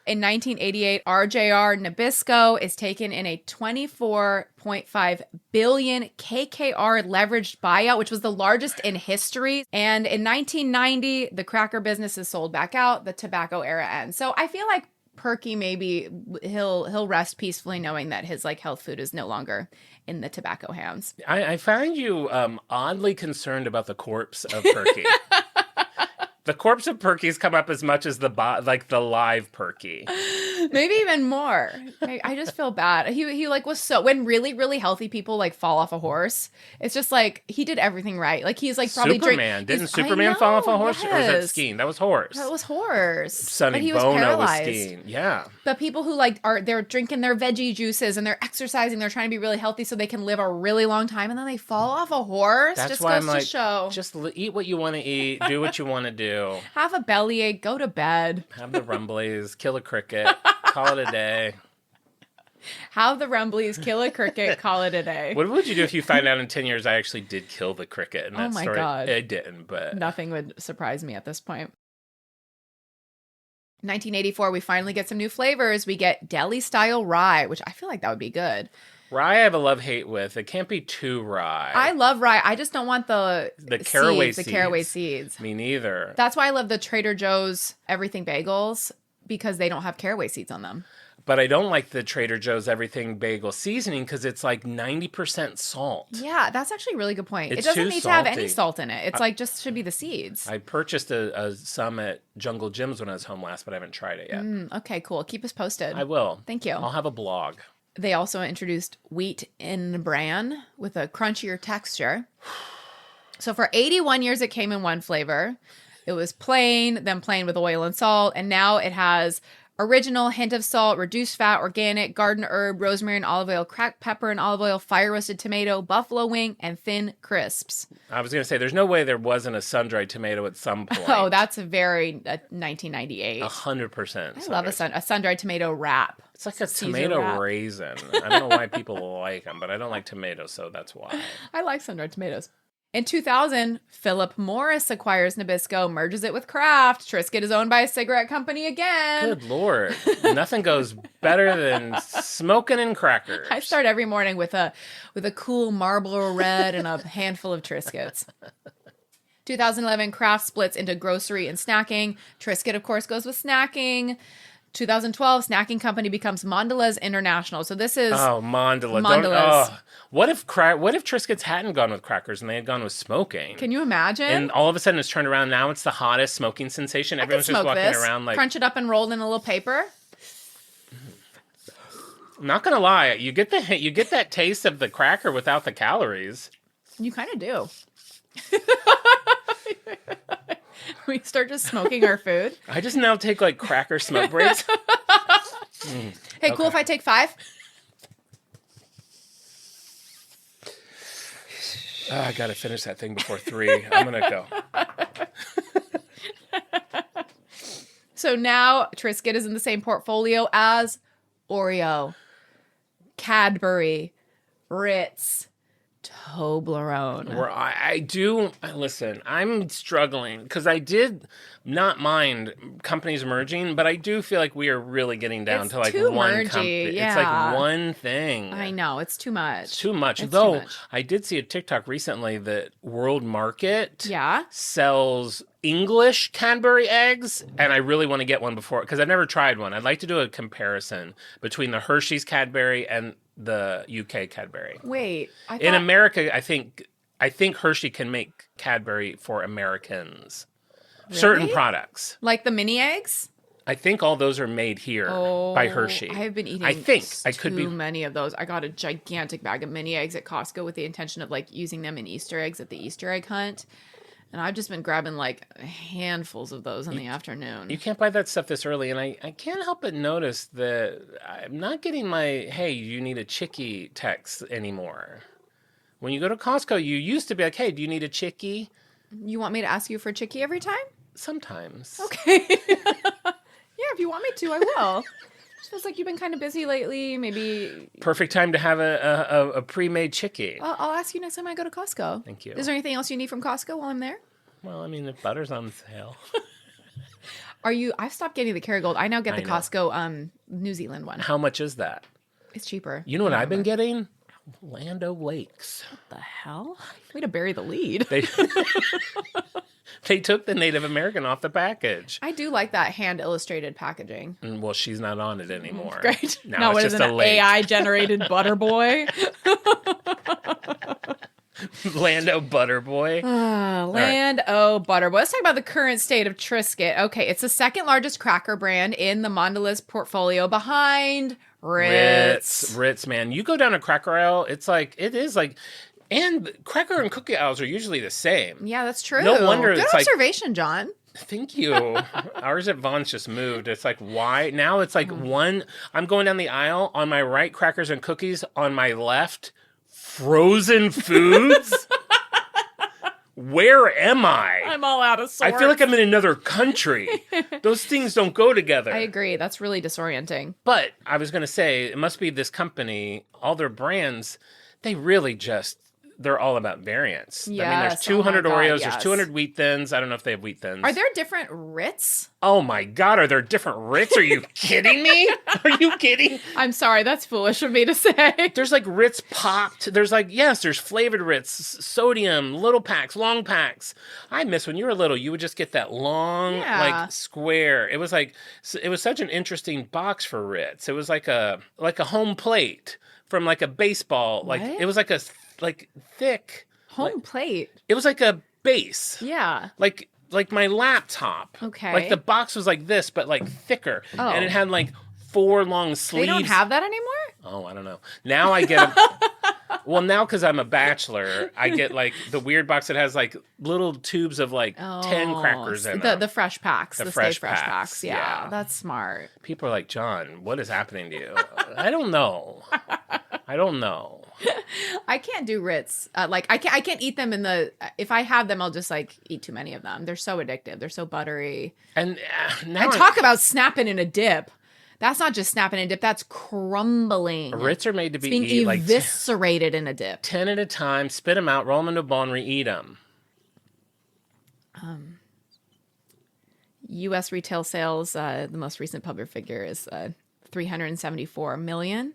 Speaker 2: In 1988, RJR Nabisco is taken in a $24.5 billion KKR leveraged buyout, which was the largest in history. And in 1990, the cracker business is sold back out. The tobacco era ends. So I feel like Perky, maybe he'll rest peacefully knowing that his like health food is no longer in the tobacco hands.
Speaker 4: I find you oddly concerned about the corpse of Perky. The corpse of Perky's come up as much as the live Perky.
Speaker 2: Maybe even more. I just feel bad. He like was so, when really, really healthy people like fall off a horse, it's just like he did everything right. Like he's like probably
Speaker 4: Superman. Didn't Superman fall off a horse? Or was that skiing? That was horse.
Speaker 2: That was horse.
Speaker 4: Sonny
Speaker 2: But he was
Speaker 4: Bono
Speaker 2: paralyzed.
Speaker 4: was skiing. Yeah.
Speaker 2: But people who like they're drinking their veggie juices and they're exercising, they're trying to be really healthy so they can live a really long time, and then they fall off a horse.
Speaker 4: That's
Speaker 2: just
Speaker 4: why
Speaker 2: goes
Speaker 4: I'm like,
Speaker 2: to show.
Speaker 4: just eat what you want to eat, do what you want to do.
Speaker 2: Have a bellyache, go to bed.
Speaker 4: Have the rumblies, kill a cricket, call it a day.
Speaker 2: Have the rumblies, kill a cricket, call it a day.
Speaker 4: What would you do if you find out in 10 years I actually did kill the cricket in that
Speaker 2: Oh my
Speaker 4: story?
Speaker 2: God.
Speaker 4: I didn't, but...
Speaker 2: Nothing would surprise me at this point. 1984, we finally get some new flavors. We get deli-style rye, which I feel like that would be good.
Speaker 4: Rye I have a love-hate with. It can't be too rye.
Speaker 2: I love rye. I just don't want the
Speaker 4: caraway
Speaker 2: seeds, the caraway seeds.
Speaker 4: Me neither.
Speaker 2: That's why I love the Trader Joe's Everything Bagels, because they don't have caraway seeds on them.
Speaker 4: But I don't like the Trader Joe's Everything Bagel seasoning because it's like 90% salt.
Speaker 2: Yeah, that's actually a really good point.
Speaker 4: It's
Speaker 2: it doesn't
Speaker 4: too
Speaker 2: need to have any
Speaker 4: salty.
Speaker 2: salt in it. It's like just should be the seeds.
Speaker 4: I purchased some at Jungle Jim's when I was home last, but I haven't tried it yet.
Speaker 2: Okay, cool. Keep us posted.
Speaker 4: I will.
Speaker 2: Thank you.
Speaker 4: I'll have a blog.
Speaker 2: They also introduced wheat in bran with a crunchier texture. So for 81 years, it came in one flavor. It was plain, then plain with oil and salt, and now it has original, hint of salt, reduced fat, organic, garden herb, rosemary and olive oil, cracked pepper and olive oil, fire roasted tomato, buffalo wing, and thin crisps.
Speaker 4: I was going to say, there's no way there wasn't a sun-dried tomato at some point.
Speaker 2: Oh, that's a very 1998.
Speaker 4: 100%.
Speaker 2: I love a sun-dried tomato wrap.
Speaker 4: It's like a
Speaker 2: Caesar
Speaker 4: tomato
Speaker 2: wrap.
Speaker 4: raisin. I don't know why people like them, but I don't like tomatoes, so that's why.
Speaker 2: I like sun-dried tomatoes. In 2000, Philip Morris acquires Nabisco, merges it with Kraft. Triscuit is owned by a cigarette company again.
Speaker 4: Good Lord. Nothing goes better than smoking and crackers.
Speaker 2: I start every morning with a cool Marlboro Red and a handful of Triscuits. 2011, Kraft splits into grocery and snacking. Triscuit, of course, goes with snacking. 2012, snacking company becomes Mondelez International. So this is
Speaker 4: Mondelez.
Speaker 2: Mondelez.
Speaker 4: What if Triscuits hadn't gone with crackers and they had gone with smoking?
Speaker 2: Can you imagine?
Speaker 4: And all of a sudden it's turned around. Now it's the hottest smoking sensation. Everyone's just walking around like...
Speaker 2: Crunch it up and rolled in a little paper.
Speaker 4: I'm not going to lie. You get that taste of the cracker without the calories.
Speaker 2: You kind of do. We start just smoking our food.
Speaker 4: I just now take like cracker smoke breaks.
Speaker 2: Hey, cool if I take 5?
Speaker 4: Oh, I got to finish that thing before 3. I'm going to go.
Speaker 2: So now Triscuit is in the same portfolio as Oreo, Cadbury, Ritz, Toblerone.
Speaker 4: Where I do listen, I'm struggling because I did not mind companies merging, but I do feel like we are really getting down
Speaker 2: It's
Speaker 4: to like
Speaker 2: too
Speaker 4: one
Speaker 2: mergy,
Speaker 4: company. It's
Speaker 2: yeah.
Speaker 4: like one thing.
Speaker 2: I know, it's too much.
Speaker 4: It's too much.
Speaker 2: It's
Speaker 4: Though
Speaker 2: too much.
Speaker 4: I did see a TikTok recently that World Market
Speaker 2: Yeah.
Speaker 4: sells English Cadbury eggs, and I really want to get one before because I've never tried one. I'd like to do a comparison between the Hershey's Cadbury and the UK Cadbury.
Speaker 2: Wait,
Speaker 4: In America, I think Hershey can make Cadbury for Americans.
Speaker 2: Really?
Speaker 4: Certain products.
Speaker 2: Like the mini eggs?
Speaker 4: I think all those are made here by Hershey.
Speaker 2: I have been eating
Speaker 4: I think I could be
Speaker 2: too many of those. I got a gigantic bag of mini eggs at Costco with the intention of like using them in Easter eggs at the Easter egg hunt. And I've just been grabbing like handfuls of those in the afternoon.
Speaker 4: You can't buy that stuff this early, and I can't help but notice that I'm not getting my, hey, you need a chickie text anymore. When you go to Costco, you used to be like, hey, do you need a chickie?
Speaker 2: You want me to ask you for a chickie every time?
Speaker 4: Sometimes.
Speaker 2: Okay. Yeah, if you want me to, I will. Just feels like you've been kind of busy lately. Maybe
Speaker 4: Perfect time to have a pre-made chickie.
Speaker 2: I'll ask you next time I go to Costco.
Speaker 4: Thank you.
Speaker 2: Is there anything else you need from Costco while I'm there?
Speaker 4: Well, I mean, if butter's on sale.
Speaker 2: I've stopped getting the Kerrygold. I now get the
Speaker 4: know.
Speaker 2: Costco New Zealand one.
Speaker 4: How much is that?
Speaker 2: It's cheaper.
Speaker 4: You know what I've been getting? Land O'Lakes.
Speaker 2: The hell? Way to bury the lead.
Speaker 4: They took the Native American off the package.
Speaker 2: I do like that hand illustrated packaging.
Speaker 4: And, well, she's not on it anymore.
Speaker 2: Great.
Speaker 4: Now
Speaker 2: what
Speaker 4: it's
Speaker 2: is
Speaker 4: just
Speaker 2: it,
Speaker 4: a
Speaker 2: an
Speaker 4: lake.
Speaker 2: AI generated butter boy?
Speaker 4: Lando Butterboy.
Speaker 2: Land Butter Boy. Let's talk about the current state of Triscuit. Okay, it's the second largest cracker brand in the Mondelez portfolio behind Ritz.
Speaker 4: Ritz, man. You go down a cracker aisle, it is like, and cracker and cookie aisles are usually the same.
Speaker 2: Yeah, that's true.
Speaker 4: No wonder
Speaker 2: Good
Speaker 4: it's like-
Speaker 2: observation, John.
Speaker 4: Thank you. Ours at Vaughn's just moved. It's like, why? Now it's like I'm going down the aisle. On my right, crackers and cookies. On my left, frozen foods. Where am I?
Speaker 2: I'm all out of sorts.
Speaker 4: I feel like I'm in another country. Those things don't go together.
Speaker 2: I agree. That's really disorienting.
Speaker 4: But I was going to say, it must be this company, all their brands, they really just, they're all about variants. I mean, there's
Speaker 2: Yes.
Speaker 4: 200
Speaker 2: Oh my God,
Speaker 4: Oreos,
Speaker 2: yes.
Speaker 4: there's 200 Wheat Thins. I don't know if they have Wheat Thins.
Speaker 2: Are there different Ritz?
Speaker 4: Oh my God, are there different Ritz? Are you kidding me? Are you kidding?
Speaker 2: I'm sorry, that's foolish of me to say.
Speaker 4: There's like Ritz popped. There's like, yes, there's flavored Ritz, sodium, little packs, long packs. I miss when you were little, you would just get that long,
Speaker 2: Yeah.
Speaker 4: like square. It was like, it was such an interesting box for Ritz. It was like a home plate from like a baseball. Like,
Speaker 2: What?
Speaker 4: it was like a, like thick,
Speaker 2: Home plate.
Speaker 4: it was like a base.
Speaker 2: Yeah.
Speaker 4: Like my laptop.
Speaker 2: Okay.
Speaker 4: Like the box was like this, but like thicker.
Speaker 2: Oh.
Speaker 4: And it had like 4 long sleeves.
Speaker 2: They don't have that anymore?
Speaker 4: Oh, I don't know. Now I get well, now because I'm a bachelor, I get like the weird box that has like little tubes of like 10 crackers in them.
Speaker 2: The fresh packs. The
Speaker 4: fresh
Speaker 2: Stay Fresh
Speaker 4: packs,
Speaker 2: packs.
Speaker 4: yeah.
Speaker 2: Yeah, that's smart.
Speaker 4: People are like, John, what is happening to you? I don't know. I don't know.
Speaker 2: I can't do Ritz. I can't eat them if I have them, I'll just like eat too many of them. They're so addictive. They're so buttery.
Speaker 4: And now
Speaker 2: And talk about snapping in a dip. That's not just snapping in a dip. That's crumbling.
Speaker 4: Ritz are made to
Speaker 2: It's
Speaker 4: be
Speaker 2: being
Speaker 4: eat like
Speaker 2: eviscerated in a dip.
Speaker 4: 10 at a time, spit them out, roll them into a ball, and re-eat them.
Speaker 2: U.S. retail sales, the most recent public figure is 374 million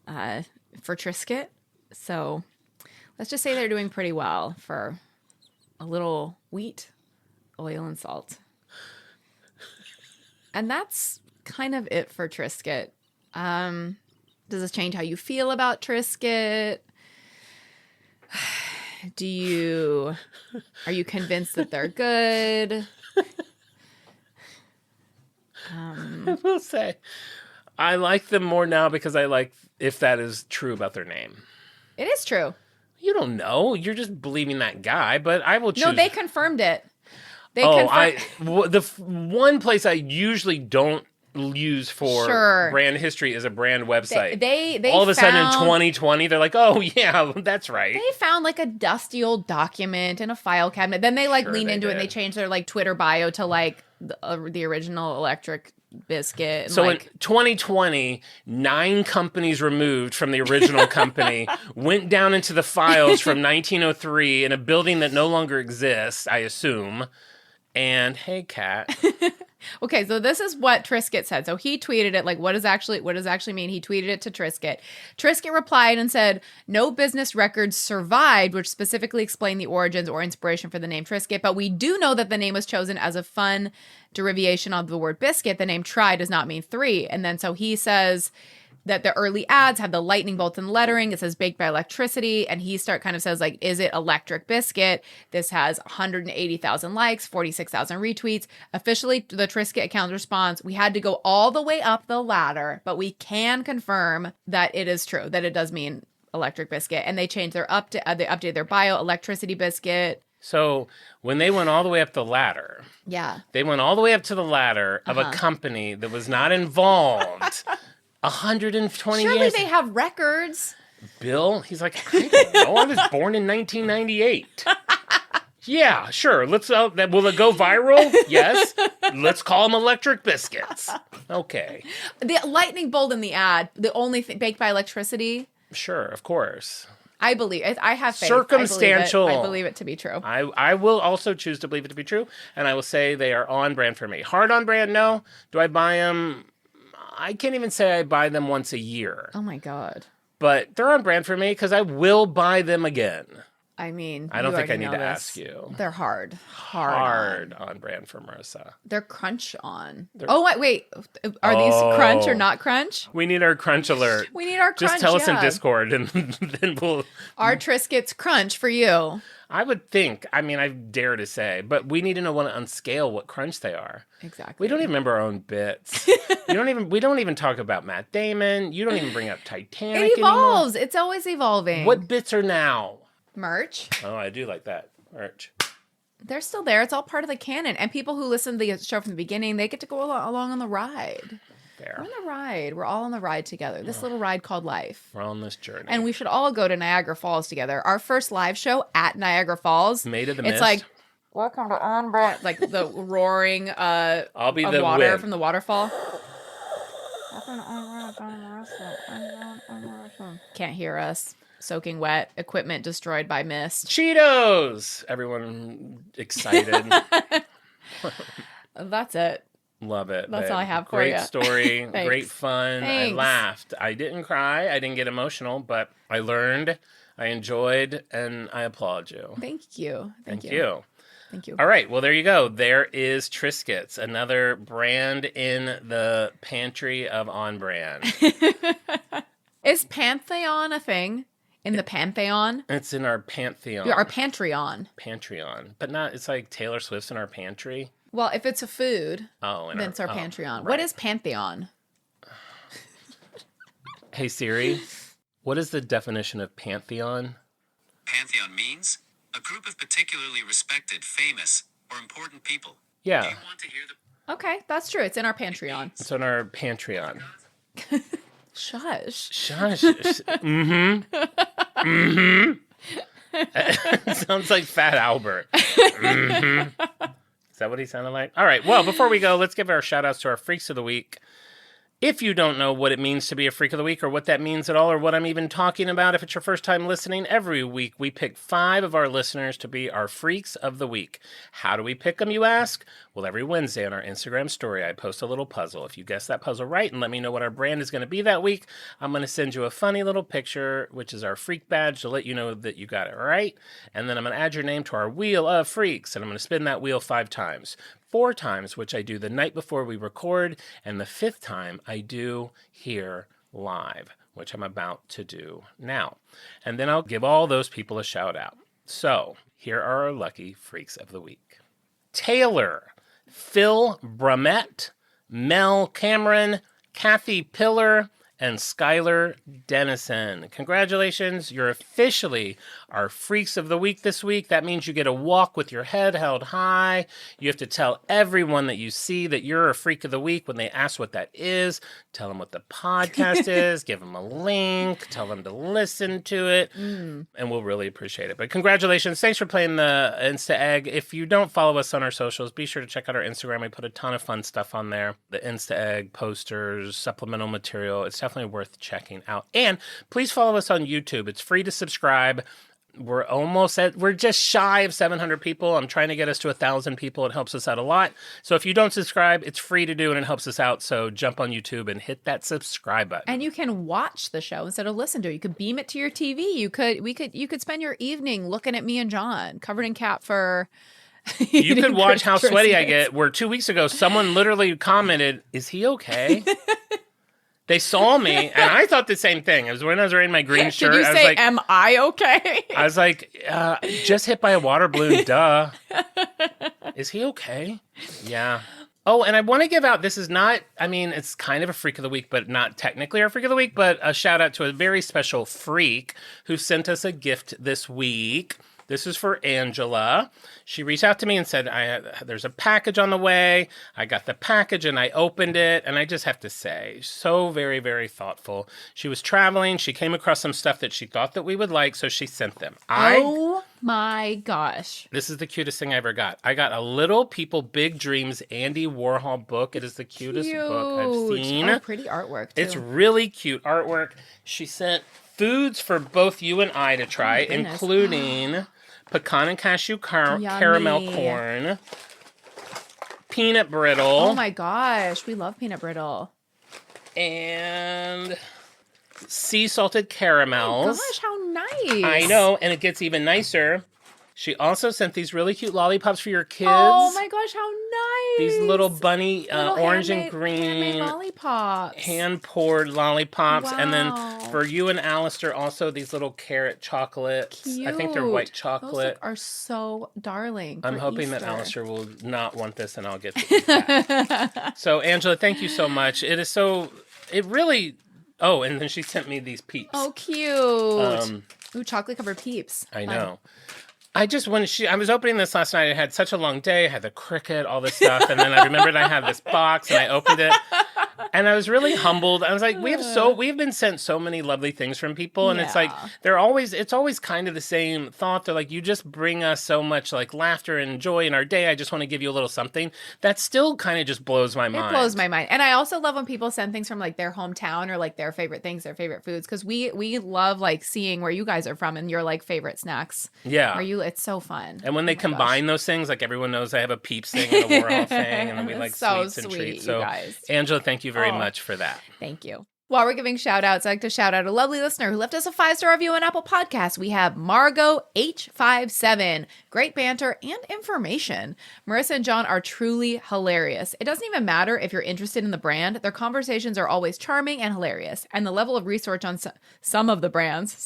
Speaker 2: for Triscuit. So let's just say they're doing pretty well for a little wheat, oil, and salt. And that's kind of it for Triscuit. Does this change how you feel about Triscuit? Are you convinced that they're good?
Speaker 4: I will say, I like them more now because I like if that is true about their name.
Speaker 2: It is true.
Speaker 4: You don't know. You're just believing that guy, but I will choose.
Speaker 2: No, they confirmed it.
Speaker 4: One place I usually don't use for
Speaker 2: Sure.
Speaker 4: brand history is a brand website.
Speaker 2: They
Speaker 4: all of a sudden in
Speaker 2: found-
Speaker 4: 2020, they're like, oh yeah, that's right.
Speaker 2: They found like a dusty old document in a file cabinet. Then they like
Speaker 4: Sure
Speaker 2: leaned
Speaker 4: they
Speaker 2: into it and they
Speaker 4: did.
Speaker 2: changed their like Twitter bio to like the original electric biscuit. And,
Speaker 4: So
Speaker 2: like,
Speaker 4: in 2020, 9 companies removed from the original company went down into the files from 1903 in a building that no longer exists, I assume. And hey, Kat.
Speaker 2: okay, so this is what Triscuit said. So he tweeted it like, what does actually mean? He tweeted it to Triscuit. Triscuit replied and said, no business records survived, which specifically explain the origins or inspiration for the name Triscuit. But we do know that the name was chosen as a fun derivation of the word biscuit. The name tri does not mean 3. And then so he says, that the early ads had the lightning bolts and lettering. It says baked by electricity. And he kind of says, like, is it electric biscuit? This has 180,000 likes, 46,000 retweets. Officially, the Triscuit account responds, we had to go all the way up the ladder, but we can confirm that it is true, that it does mean electric biscuit. And they changed they updated their bio, electricity biscuit.
Speaker 4: So when they went all the way up the ladder, they went all the way up to the ladder of a company that was not involved 120
Speaker 2: Surely
Speaker 4: years.
Speaker 2: they have records.
Speaker 4: Bill, he's like, I don't know. I was born in 1998. Yeah, sure. Let's. Will it go viral? Yes. Let's call them electric biscuits. Okay.
Speaker 2: The lightning bolt in the ad, the only thing baked by electricity.
Speaker 4: Sure, of course.
Speaker 2: I believe it. I have faith.
Speaker 4: Circumstantial.
Speaker 2: I believe it to be true.
Speaker 4: I will also choose to believe it to be true, and I will say they are on brand for me. Hard on brand, no. Do I buy them? I can't even say I buy them once a year.
Speaker 2: Oh my God.
Speaker 4: But they're on brand for me because I will buy them again.
Speaker 2: I mean,
Speaker 4: I don't think I need to
Speaker 2: this.
Speaker 4: ask you.
Speaker 2: They're hard
Speaker 4: on brand for Marisa.
Speaker 2: They're crunch on. Wait. Are these crunch or not crunch?
Speaker 4: We need our crunch alert.
Speaker 2: We need our crunch.
Speaker 4: Just tell us in Discord and then we'll...
Speaker 2: Our Triscuits crunch for you.
Speaker 4: I would think, I mean, I dare to say, but we need to know on scale what crunch they are.
Speaker 2: Exactly.
Speaker 4: We don't even remember our own bits. We don't even talk about Matt Damon. You don't even bring up Titanic
Speaker 2: It evolves.
Speaker 4: anymore.
Speaker 2: It's always evolving.
Speaker 4: What bits are now?
Speaker 2: Merch.
Speaker 4: Oh, I do like that. Merch.
Speaker 2: They're still there. It's all part of the canon. And people who listen to the show from the beginning, they get to go along on the ride.
Speaker 4: Fair.
Speaker 2: We're on the ride. We're all on the ride together. This little ride called life.
Speaker 4: We're on this journey.
Speaker 2: And we should all go to Niagara Falls together. Our first live show at Niagara Falls.
Speaker 4: Made of the
Speaker 2: It's
Speaker 4: mist.
Speaker 2: like, welcome to On Brand. Like the roaring
Speaker 4: I'll be the
Speaker 2: water
Speaker 4: wind.
Speaker 2: from the waterfall. Can't hear us. Soaking wet. Equipment destroyed by mist.
Speaker 4: Cheetos! Everyone excited.
Speaker 2: That's it.
Speaker 4: Love it.
Speaker 2: That's
Speaker 4: babe.
Speaker 2: all I have for
Speaker 4: Great
Speaker 2: you.
Speaker 4: story.
Speaker 2: Thanks.
Speaker 4: Great fun.
Speaker 2: Thanks.
Speaker 4: I laughed. I didn't cry. I didn't get emotional, but I learned, I enjoyed, and I applaud you.
Speaker 2: Thank you.
Speaker 4: Thank you.
Speaker 2: Thank you.
Speaker 4: All right. Well, there you go. There is Triscuits, another brand in the pantry of On Brand.
Speaker 2: Is Pantheon a thing? In the Pantheon?
Speaker 4: It's in our Pantheon.
Speaker 2: Our Pantreon.
Speaker 4: Pantreon. But not, it's like Taylor Swift's in our pantry.
Speaker 2: Well, if it's a food,
Speaker 4: then
Speaker 2: it's our Pantreon.
Speaker 4: Right.
Speaker 2: What is Pantheon?
Speaker 4: Hey, Siri, what is the definition of Pantheon?
Speaker 5: Pantheon means a group of particularly respected, famous, or important people.
Speaker 4: Yeah.
Speaker 5: Do you want to hear the...
Speaker 2: Okay, that's true. It's in our Pantreon.
Speaker 4: It's on our Patreon.
Speaker 2: Shush.
Speaker 4: Shush. Sounds like Fat Albert. Is that what he sounded like? All right. Well, before we go, let's give our shout outs to our Freaks of the Week. If you don't know what it means to be a Freak of the Week or what that means at all or what I'm even talking about, if it's your first time listening, every week we pick 5 of our listeners to be our Freaks of the Week. How do we pick them, you ask? Well, every Wednesday on our Instagram story, I post a little puzzle. If you guess that puzzle right and let me know what our brand is going to be that week, I'm going to send you a funny little picture, which is our Freak badge, to let you know that you got it right. And then I'm going to add your name to our Wheel of Freaks, and I'm going to spin that wheel 5 times. 4 times, which I do the night before we record, and the 5th time I do here live, which I'm about to do now. And then I'll give all those people a shout out. So here are our lucky Freaks of the Week. Taylor, Phil Brumett, Mel Cameron, Kathy Pillar, and Skylar Dennison. Congratulations, you're officially our Freaks of the Week this week. That means you get a walk with your head held high. You have to tell everyone that you see that you're a Freak of the Week when they ask what that is. Tell them what the podcast is. Give them a link. Tell them to listen to it. And we'll really appreciate it. But congratulations. Thanks for playing the Insta Egg. If you don't follow us on our socials, be sure to check out our Instagram. We put a ton of fun stuff on there. The Insta Egg, posters, supplemental material. It's definitely worth checking out. And please follow us on YouTube. It's free to subscribe. We're just shy of 700 people. I'm trying to get us to 1,000 people. It helps us out a lot. So if you don't subscribe, it's free to do and it helps us out. So jump on YouTube and hit that subscribe button.
Speaker 2: And you can watch the show instead of listen to it. You could beam it to your TV. You could spend your evening looking at me and Jon covered in cat fur.
Speaker 4: You could watch how sweaty I
Speaker 2: Triscuits.
Speaker 4: get, where 2 weeks ago, someone literally commented, "Is he okay?" They saw me, and I thought the same thing. It was when I was wearing my green shirt.
Speaker 2: Did you
Speaker 4: I was
Speaker 2: say,
Speaker 4: like,
Speaker 2: am I okay?
Speaker 4: I was like, just hit by a water balloon, duh. Is he okay? Yeah. Oh, and I want to give out, this is not, I mean, it's kind of a freak of the week, but not technically our freak of the week, but a shout out to a very special freak who sent us a gift this week. This is for Angela. She reached out to me and said, there's a package on the way. I got the package and I opened it. And I just have to say, so very, very thoughtful. She was traveling. She came across some stuff that she thought that we would like, so she sent them.
Speaker 2: Oh my gosh.
Speaker 4: This is the cutest thing I ever got. I got a Little People, Big Dreams Andy Warhol book. It is the cutest book I've seen.
Speaker 2: Oh, pretty artwork, too.
Speaker 4: It's really cute artwork. She sent foods for both you and I to try, including pecan and cashew caramel corn, peanut brittle.
Speaker 2: Oh my gosh, we love peanut brittle.
Speaker 4: And sea salted caramels.
Speaker 2: Oh gosh, how nice.
Speaker 4: I know, and it gets even nicer. She also sent these really cute lollipops for your kids.
Speaker 2: Oh my gosh, how nice.
Speaker 4: These little bunny orange and green
Speaker 2: handmade lollipops.
Speaker 4: hand-poured lollipops.
Speaker 2: Wow.
Speaker 4: And then for you and Alistair, also these little carrot chocolates.
Speaker 2: Cute.
Speaker 4: I think they're white chocolate.
Speaker 2: Those are so darling.
Speaker 4: I'm hoping
Speaker 2: Easter.
Speaker 4: that Alistair will not want this and I'll get to eat that. So, Angela, thank you so much. It really... Oh, and then she sent me these peeps.
Speaker 2: Oh, cute. Ooh, chocolate-covered peeps.
Speaker 4: I know. I was opening this last night. I had such a long day. I had the Cricut, all this stuff. And then I remembered I had this box and I opened it. And I was really humbled. I was like, we've been sent so many lovely things from people. And it's like, it's always kind of the same thought. They're like, you just bring us so much like laughter and joy in our day. I just want to give you a little something. That still kind of just blows my mind.
Speaker 2: It blows my mind. And I also love when people send things from like their hometown or like their favorite things, their favorite foods. Cause we love like seeing where you guys are from and your like favorite snacks.
Speaker 4: Yeah.
Speaker 2: It's so fun.
Speaker 4: And when they combine those things, like everyone knows I have a Peeps thing and a Warhol thing, and then we like
Speaker 2: so
Speaker 4: sweets and
Speaker 2: sweet,
Speaker 4: treats.
Speaker 2: you
Speaker 4: So,
Speaker 2: guys.
Speaker 4: Angela, thank you very much for that.
Speaker 2: Thank you. While we're giving shout outs, I'd like to shout out a lovely listener who left us a 5-star review on Apple Podcasts. We have Margot H57. Great banter and information. Marisa and Jon are truly hilarious. It doesn't even matter if you're interested in the brand. Their conversations are always charming and hilarious. And the level of research on some of the brands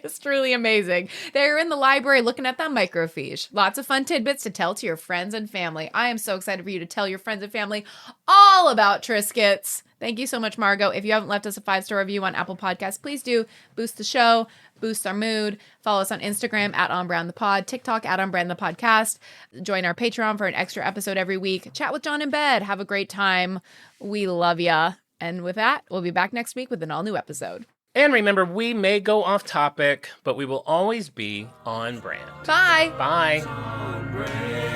Speaker 2: is truly amazing. They're in the library looking at that microfiche. Lots of fun tidbits to tell to your friends and family. I am so excited for you to tell your friends and family all about Triscuits. Thank you so much, Margot. If you haven't left us a 5-star review on Apple Podcasts, please do. Boost the show, boost our mood. Follow us on Instagram @OnBrandThePod, TikTok @OnBrandThePodcast. Join our Patreon for an extra episode every week. Chat with Jon in bed. Have a great time. We love ya. And with that, we'll be back next week with an all-new episode.
Speaker 4: And remember, we may go off topic, but we will always be on brand.
Speaker 2: Bye.
Speaker 4: Bye.
Speaker 3: On brand.